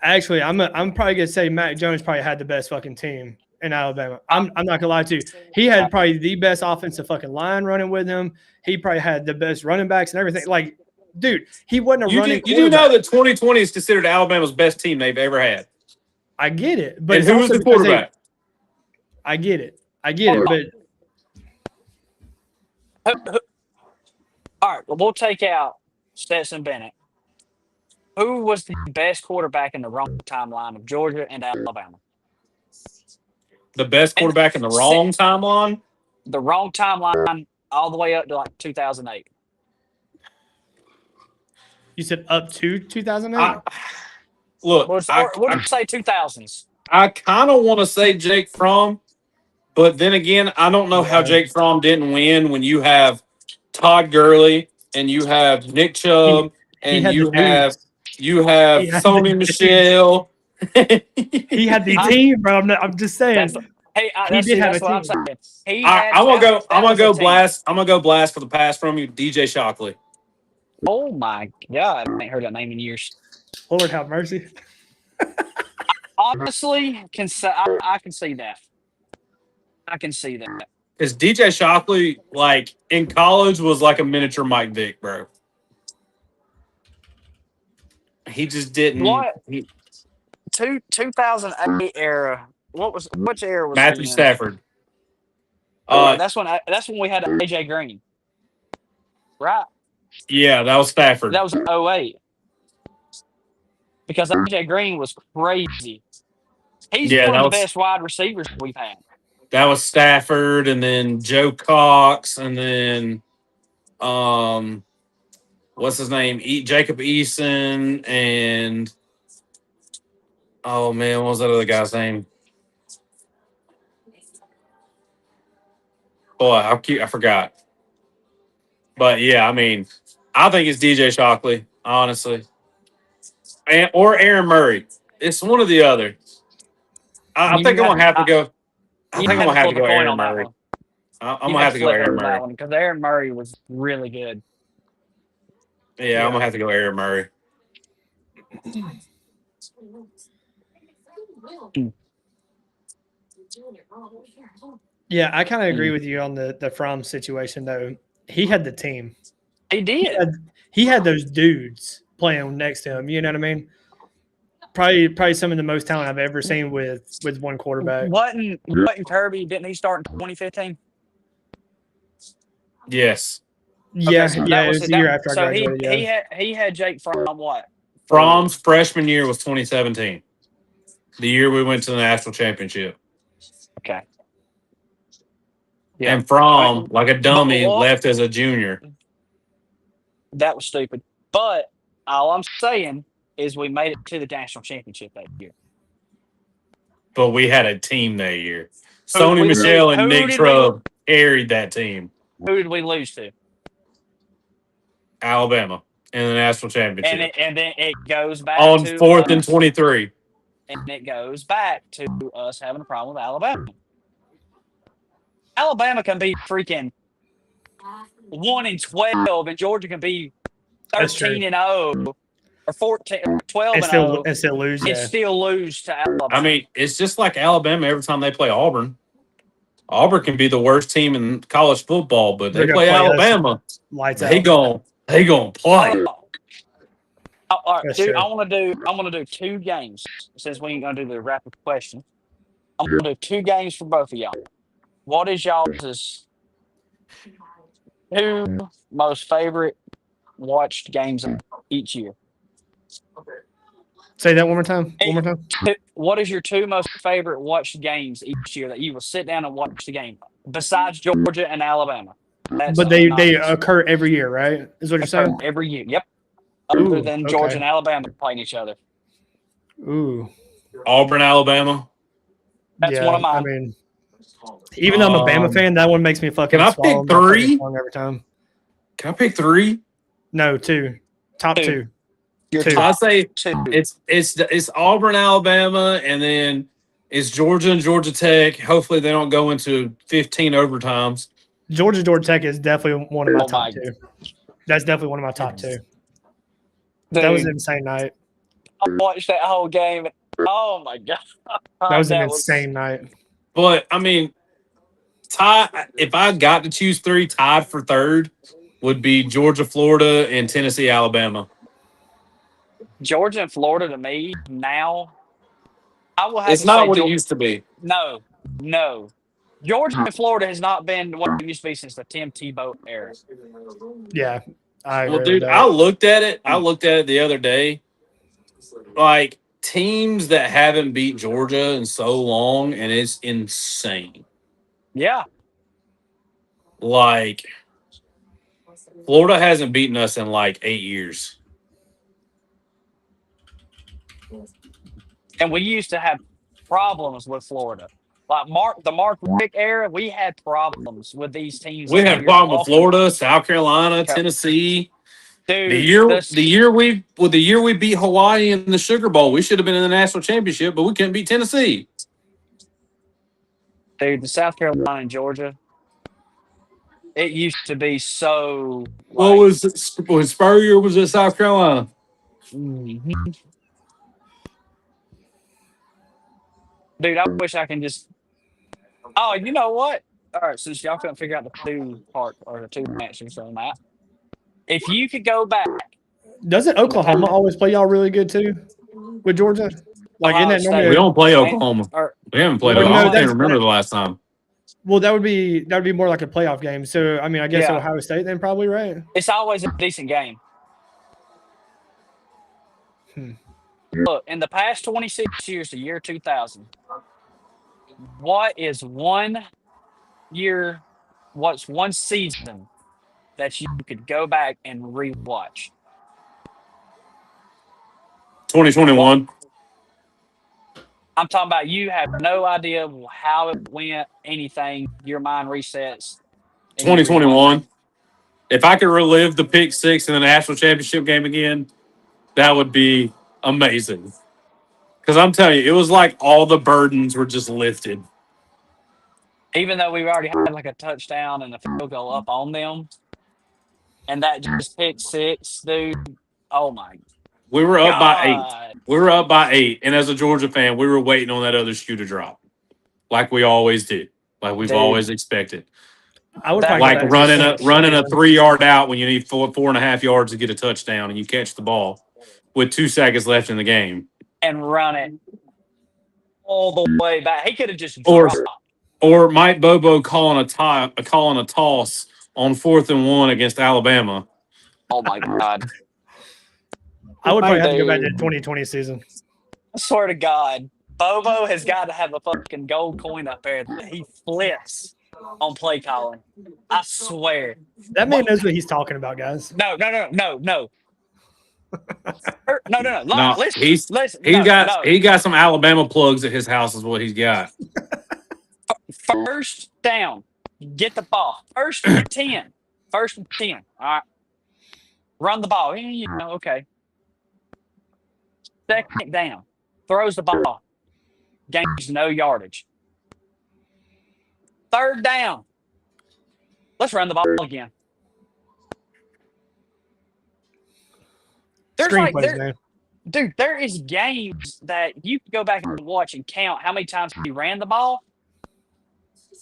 [SPEAKER 1] Actually, I'm probably gonna say Mac Jones probably had the best fucking team in Alabama. I'm not gonna lie to you. He had probably the best offensive fucking line running with him. He probably had the best running backs and everything. Like, dude, he wasn't a running.
[SPEAKER 2] You do know that 2020 is considered Alabama's best team they've ever had.
[SPEAKER 1] I get it, but
[SPEAKER 2] and who was the quarterback?
[SPEAKER 1] I get it, but
[SPEAKER 3] all right, well, we'll take out Stetson Bennett. Who was the best quarterback in the wrong timeline of Georgia and Alabama?
[SPEAKER 2] The best quarterback in the wrong timeline?
[SPEAKER 3] The wrong timeline all the way up to like 2008.
[SPEAKER 1] You said up to 2008?
[SPEAKER 2] Look,
[SPEAKER 3] we'll say 2000s.
[SPEAKER 2] I kind of want to say Jake Fromm, but then again, I don't know how Jake Fromm didn't win when you have Todd Gurley and you have Nick Chubb and you have Sony Michelle.
[SPEAKER 1] He had the team, bro. I'm just saying.
[SPEAKER 3] He did have a team. I'm saying.
[SPEAKER 2] I'm gonna go blast for the pass from you, DJ Shockley.
[SPEAKER 3] Oh my God, I ain't heard that name in years.
[SPEAKER 1] Lord have mercy.
[SPEAKER 3] Honestly, I can see that. I can see that.
[SPEAKER 2] Because DJ Shockley, like in college, was like a miniature Mike Vick, bro. He just didn't.
[SPEAKER 3] What? 2008 era. Which era was
[SPEAKER 2] Matthew Stafford?
[SPEAKER 3] That's when we had AJ Green, right?
[SPEAKER 2] Yeah, that was Stafford.
[SPEAKER 3] That was 2008. Because AJ Green was crazy. He's one of the best wide receivers we've had.
[SPEAKER 2] That was Stafford, and then Joe Cox, and then what's his name? Jacob Eason, and oh man, what was that other guy's name? Boy, I forgot. But yeah, I mean, I think it's DJ Shockley, honestly, or Aaron Murray. It's one or the other. I think I'm gonna have to go. I think I'm gonna have to go Aaron Murray. I'm gonna have to go Aaron Murray
[SPEAKER 3] because Aaron Murray was really good.
[SPEAKER 2] Yeah, I'm gonna have to go Aaron Murray.
[SPEAKER 1] Yeah, I kind of agree with you on the Fromm situation, though. He had the team.
[SPEAKER 3] He did.
[SPEAKER 1] He had those dudes playing next to him. You know what I mean? Probably some of the most talent I've ever seen with one quarterback.
[SPEAKER 3] Wasn't Kirby? Didn't he start in 2015?
[SPEAKER 2] Yes.
[SPEAKER 1] Yeah, it was the year after I graduated.
[SPEAKER 3] He had Jake Fromm what?
[SPEAKER 2] Fromm's freshman year was 2017. The year we went to the national championship.
[SPEAKER 3] Okay. Yeah.
[SPEAKER 2] And Fromm, like a dummy, left as a junior.
[SPEAKER 3] That was stupid. But all I'm saying is we made it to the national championship that year.
[SPEAKER 2] but we had a team that year.
[SPEAKER 3] Who
[SPEAKER 2] Sony
[SPEAKER 3] did we
[SPEAKER 2] Michelle
[SPEAKER 3] lose?
[SPEAKER 2] and
[SPEAKER 3] Who
[SPEAKER 2] Nick
[SPEAKER 3] did we
[SPEAKER 2] Trubb carried that team.
[SPEAKER 3] Who did we lose to?
[SPEAKER 2] Alabama in the national championship.
[SPEAKER 3] And then it goes back
[SPEAKER 2] On
[SPEAKER 3] to
[SPEAKER 2] 4th and
[SPEAKER 3] us,
[SPEAKER 2] 23.
[SPEAKER 3] and it goes back to us having a problem with Alabama. Alabama can be freaking 1-12, and Georgia can be 13-0 or 14 or 12-0
[SPEAKER 1] and still lose.
[SPEAKER 3] and
[SPEAKER 1] Yeah.
[SPEAKER 3] still lose to Alabama.
[SPEAKER 2] I mean, it's just like Alabama every time they play Auburn. Auburn can be the worst team in college football, but they play Alabama.
[SPEAKER 1] Lights
[SPEAKER 2] They
[SPEAKER 1] out.
[SPEAKER 2] gonna play.
[SPEAKER 3] All right,
[SPEAKER 1] That's
[SPEAKER 3] dude.
[SPEAKER 1] true.
[SPEAKER 3] I'm gonna do 2 games since we ain't gonna do the rapid question. I'm gonna do 2 games for both of y'all. What is y'all's 2 most favorite watched games of each year?
[SPEAKER 1] Say that one more time. One more time.
[SPEAKER 3] What is your 2 most favorite watched games each year that you will sit down and watch the game besides Georgia and Alabama?
[SPEAKER 1] But they occur every year, right? Is what you're saying?
[SPEAKER 3] Every year. Yep. Other than Georgia
[SPEAKER 1] okay.
[SPEAKER 3] and Alabama playing each other.
[SPEAKER 1] Ooh.
[SPEAKER 2] Auburn, Alabama.
[SPEAKER 3] That's one of mine.
[SPEAKER 1] I mean, even though I'm a Bama fan, that one makes me fucking.
[SPEAKER 2] Can I
[SPEAKER 1] swallow
[SPEAKER 2] pick
[SPEAKER 1] my fucking
[SPEAKER 2] 3?
[SPEAKER 1] tongue every time?
[SPEAKER 2] Can I pick 3?
[SPEAKER 1] No, 2. Top 2.
[SPEAKER 3] Your
[SPEAKER 1] 2.
[SPEAKER 2] I say
[SPEAKER 3] 2.
[SPEAKER 2] it's Auburn, Alabama, and then it's Georgia and Georgia Tech. Hopefully, they don't go into 15 overtimes.
[SPEAKER 1] Georgia Tech is definitely one of my
[SPEAKER 3] Oh
[SPEAKER 1] top
[SPEAKER 3] my-
[SPEAKER 1] 2. That's definitely one of my top 2.
[SPEAKER 3] Dude,
[SPEAKER 1] That was an insane night.
[SPEAKER 3] I watched that whole game. Oh my god.
[SPEAKER 1] That was an insane night.
[SPEAKER 2] But I mean, if I got to choose 3, tied for 3rd would be Georgia, Florida, and Tennessee, Alabama.
[SPEAKER 3] Georgia and Florida to me now. I will have
[SPEAKER 2] It's
[SPEAKER 3] to
[SPEAKER 2] not
[SPEAKER 3] say
[SPEAKER 2] what it used to be.
[SPEAKER 3] No. Georgia and Florida has not been what it used to be since the Tim Tebow era.
[SPEAKER 1] Yeah, I agree
[SPEAKER 2] Well,
[SPEAKER 1] with
[SPEAKER 2] dude,
[SPEAKER 1] that.
[SPEAKER 2] I looked at it the other day. Like teams that haven't beat Georgia in so long, and it's insane.
[SPEAKER 3] Yeah.
[SPEAKER 2] Like Florida hasn't beaten us in like 8 years.
[SPEAKER 3] And we used to have problems with Florida. Like the Mark Rick era, we had problems with these teams.
[SPEAKER 2] We had problems with Florida, South Carolina, Tennessee.
[SPEAKER 3] Dude,
[SPEAKER 2] the year we beat Hawaii in the Sugar Bowl, we should have been in the national championship, but we couldn't beat Tennessee.
[SPEAKER 3] Dude, the South Carolina and Georgia, it used to be so.
[SPEAKER 2] What was it? When Spurrier was at South Carolina?
[SPEAKER 3] Mhm. Dude, I wish I can just. Oh, you know what? All right, since y'all couldn't figure out the 2 part or the 2 answers on that, if you could go back,
[SPEAKER 1] Doesn't Oklahoma always play y'all really good too with Georgia? Like, isn't that normally?
[SPEAKER 2] We don't play Oklahoma. We haven't played Oklahoma. I can't remember the last time.
[SPEAKER 1] Well, that would be more like a playoff game. So, I mean, I guess
[SPEAKER 3] Yeah.
[SPEAKER 1] Ohio State then probably, right?
[SPEAKER 3] it's always a decent game. Look, in the past 26 years, the year 2000, what's one season that you could go back and rewatch?
[SPEAKER 2] 2021.
[SPEAKER 3] I'm talking about you have no idea how it went, anything. Your mind resets.
[SPEAKER 2] 2021. If I could relive the pick 6 in the national championship game again, that would be amazing. Because I'm telling you, it was like all the burdens were just lifted.
[SPEAKER 3] Even though we already had like a touchdown and a field goal up on them, and that just pick 6, dude. Oh my!
[SPEAKER 2] We were up by
[SPEAKER 3] God.
[SPEAKER 2] 8. We were up by 8, and as a Georgia fan, we were waiting on that other shoe to drop, like we always did, like we've always expected.
[SPEAKER 1] I would
[SPEAKER 2] Like running a 3-yard out when you need 4.5 yards to get a touchdown, and you catch the ball with 2 seconds left in the game,
[SPEAKER 3] and run it all the way back. He could have just dropped.
[SPEAKER 2] Or Mike Bobo calling a toss on 4th and 1 against Alabama.
[SPEAKER 3] Oh my God!
[SPEAKER 1] I would probably have to go back to the 2020 season.
[SPEAKER 3] I swear to God, Bobo has got to have a fucking gold coin up there that he flips on play calling. I swear.
[SPEAKER 1] That man knows what he's talking about, guys.
[SPEAKER 3] No. No.
[SPEAKER 2] No,
[SPEAKER 3] Listen.
[SPEAKER 2] he got some Alabama plugs at his house is what he's got.
[SPEAKER 3] First down, get the ball. First and 10. First and 10. All right. Run the ball. Okay. Second down, throws the ball. Gains no yardage. Third down. Let's run the ball again. Dude, there is games that you can go back and watch and count how many times he ran the ball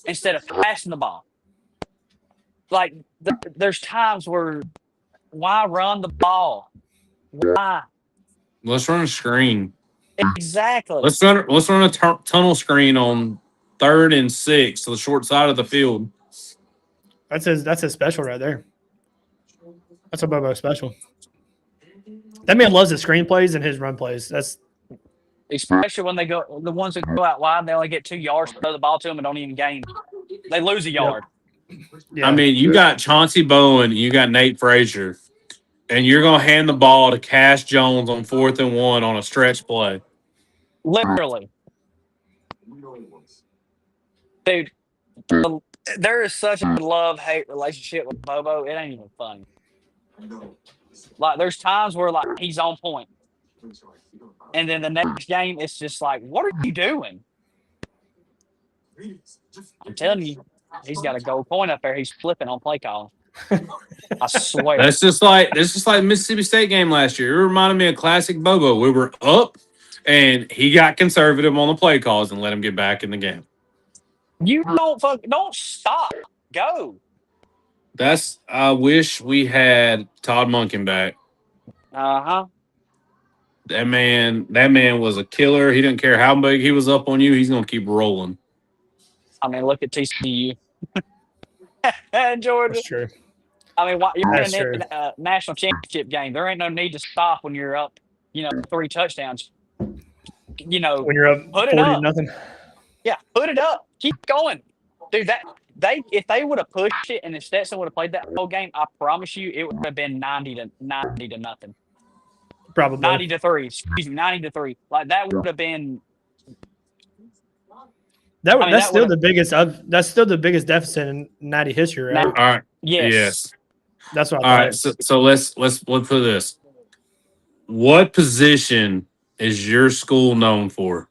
[SPEAKER 3] instead of passing the ball. Like, there's times where, why run the ball? Why?
[SPEAKER 2] Let's run a screen.
[SPEAKER 3] Exactly.
[SPEAKER 2] Let's run a tunnel screen on 3rd and 6 to the short side of the field.
[SPEAKER 1] That's his special right there. That's a Bobo special. That man loves his screenplays and his run plays. That's
[SPEAKER 3] especially when the ones that go out wide, they only get 2 yards, throw the ball to them and don't even gain. They lose a yard.
[SPEAKER 1] Yeah.
[SPEAKER 2] I mean, you got Chauncey Bowen, you got Nate Frazier, and you're gonna hand the ball to Cash Jones on 4th and 1 on a stretch play.
[SPEAKER 3] Literally. Dude, there is such a love-hate relationship with Bobo. It ain't even funny. Like, there's times where, like, he's on point. And then the next game, it's just like, what are you doing? I'm telling you, he's got a gold coin up there. He's flipping on play calling. I swear.
[SPEAKER 2] That's just like Mississippi State game last year. It reminded me of classic Bobo. We were up, and he got conservative on the play calls and let him get back in the game.
[SPEAKER 3] You don't stop. Go.
[SPEAKER 2] I wish we had Todd Monken back.
[SPEAKER 3] Uh-huh.
[SPEAKER 2] That man was a killer. He didn't care how big he was up on you. He's gonna keep rolling.
[SPEAKER 3] I mean, look at TCU and Georgia.
[SPEAKER 1] That's true.
[SPEAKER 3] I mean, you're in a national championship game. There ain't no need to stop when you're up, 3 touchdowns.
[SPEAKER 1] When you're up 40-0.
[SPEAKER 3] Yeah, put it up. Keep going. Dude, if they would have pushed it and if Stetson would have played that whole game, I promise you it would have been 90 to nothing.
[SPEAKER 1] Probably
[SPEAKER 3] 90-3. Excuse me, 90-3. Like, that would have been.
[SPEAKER 1] That's still the biggest deficit in Natty history, right?
[SPEAKER 2] All right.
[SPEAKER 3] Yes.
[SPEAKER 1] That's what.
[SPEAKER 2] All right. So let's put this. What position is your school known for?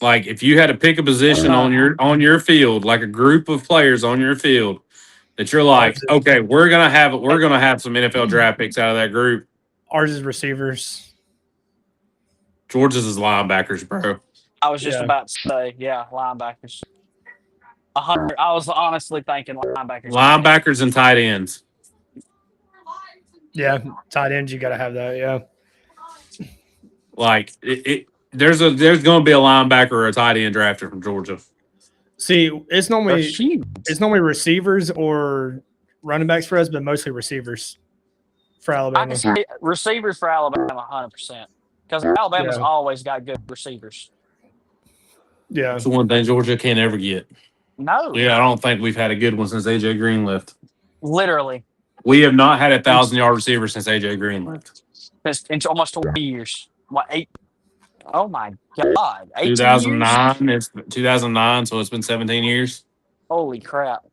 [SPEAKER 2] Like, if you had to pick a position on your field, like a group of players on your field, that you're like, okay, we're gonna have some NFL draft picks out of that group.
[SPEAKER 1] Ours is receivers.
[SPEAKER 2] George's is linebackers, bro.
[SPEAKER 3] I was just about to say, linebackers. 100. I was honestly thinking linebackers.
[SPEAKER 2] Linebackers and tight ends.
[SPEAKER 1] Yeah, tight ends. You got to have that. Yeah.
[SPEAKER 2] Like there's going to be a linebacker or a tight end drafted from Georgia.
[SPEAKER 1] See, it's normally receivers or running backs for us, but mostly receivers for Alabama.
[SPEAKER 3] I can say receivers for Alabama, 100%, because Alabama's always got good receivers.
[SPEAKER 1] Yeah,
[SPEAKER 2] that's the one thing Georgia can't ever get.
[SPEAKER 3] No.
[SPEAKER 2] Yeah, I don't think we've had a good one since AJ Green left.
[SPEAKER 3] Literally.
[SPEAKER 2] We have not had a 1,000-yard receiver since AJ Green left.
[SPEAKER 3] It's almost 20 years. What, 8? Oh my God!
[SPEAKER 2] 2009. It's 2009, so it's been 17 years.
[SPEAKER 3] Holy crap!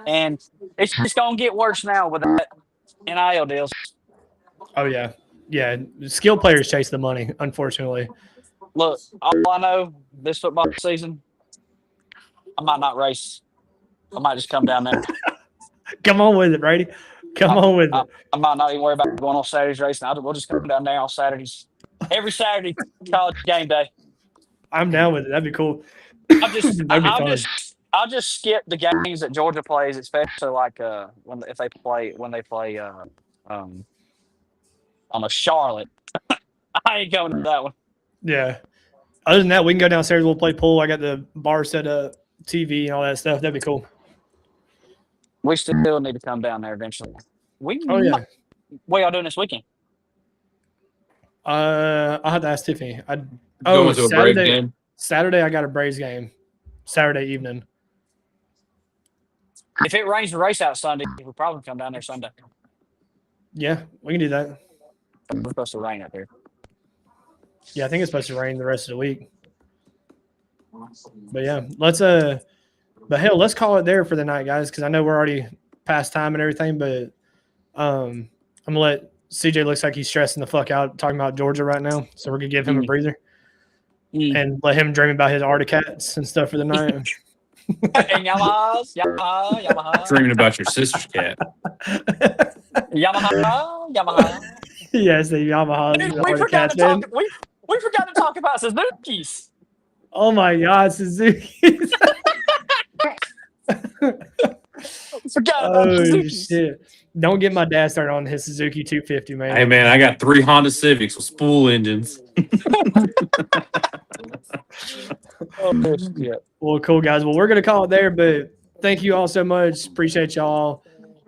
[SPEAKER 3] And it's just gonna get worse now with that NIL deals.
[SPEAKER 1] Oh yeah. Skill players chase the money, unfortunately.
[SPEAKER 3] Look, all I know this football season, I might not race. I might just come down there.
[SPEAKER 1] Come on with it, Brady. Come on with it.
[SPEAKER 3] I might not even worry about going on Saturdays racing. We'll just come down there on Saturdays. Every Saturday, college game day.
[SPEAKER 1] I'm down with it. That'd be cool.
[SPEAKER 3] I'll just skip the games that Georgia plays, especially like when they play on a Charlotte. I ain't going to that one.
[SPEAKER 1] Yeah. Other than that, we can go downstairs. We'll play pool. I got the bar set up, TV, and all that stuff. That'd be cool.
[SPEAKER 3] We still need to come down there eventually. What are y'all doing this weekend?
[SPEAKER 1] I'll have to ask Tiffany.
[SPEAKER 2] Saturday.
[SPEAKER 1] Saturday, I got a Braves game. Saturday evening.
[SPEAKER 3] If it rains the race out Sunday, we'll probably come down there Sunday.
[SPEAKER 1] Yeah, we can do that.
[SPEAKER 3] We're supposed to rain up here.
[SPEAKER 1] Yeah, I think it's supposed to rain the rest of the week. But yeah, but hell, let's call it there for the night, guys, because I know we're already past time and everything. But I'm gonna let CJ. Looks like he's stressing the fuck out talking about Georgia right now, so we're gonna give him a breather and let him dream about his Articats and stuff for the night.
[SPEAKER 3] And Yamaha.
[SPEAKER 2] Dreaming about your sister's cat.
[SPEAKER 3] Yamaha.
[SPEAKER 1] Yes, the Yamaha.
[SPEAKER 3] Dude,
[SPEAKER 1] The
[SPEAKER 3] we forgot
[SPEAKER 1] Articats,
[SPEAKER 3] to
[SPEAKER 1] man.
[SPEAKER 3] talk. We forgot to talk about Suzuki's.
[SPEAKER 1] Oh my God, Suzuki.
[SPEAKER 3] Forgot about
[SPEAKER 1] Oh
[SPEAKER 3] Suzuki's.
[SPEAKER 1] shit! Don't get my dad started on his Suzuki 250, man.
[SPEAKER 2] Hey man, I got 3 Honda Civics with spool engines.
[SPEAKER 3] Yeah.
[SPEAKER 1] Well, cool guys. Well, we're gonna call it there, but thank you all so much. Appreciate y'all.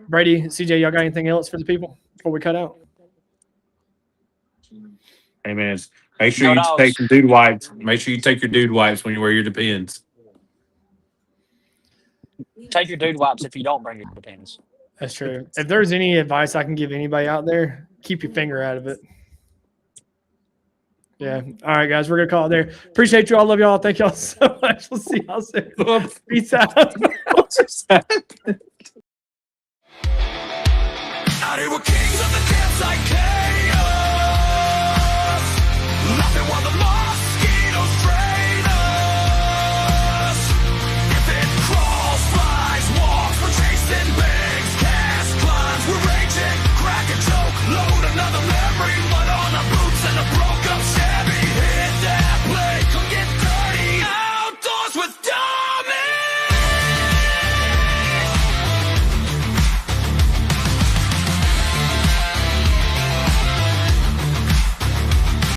[SPEAKER 1] Brady, CJ, y'all got anything else for the people before we cut out?
[SPEAKER 2] Hey man, make sure
[SPEAKER 3] No
[SPEAKER 2] you
[SPEAKER 3] dogs.
[SPEAKER 2] take your dude wipes. Make sure you take your dude wipes when you wear your Depends.
[SPEAKER 3] Take your dude wipes if you don't bring your Depends.
[SPEAKER 1] That's true. If there's any advice I can give anybody out there, keep your finger out of it. Yeah. All right, guys. We're gonna call it there. Appreciate you all. Love y'all. Thank y'all so much. We'll see y'all soon. Peace out.
[SPEAKER 2] What's happening?
[SPEAKER 4] Out here we're kings of the campsite chaos. Laughing while the mosquitoes drain us. If it crawls, flies, walks, we're chasing bigs, cast climbs, we're raging, crack a joke, load another memory, mud on our boots and a broken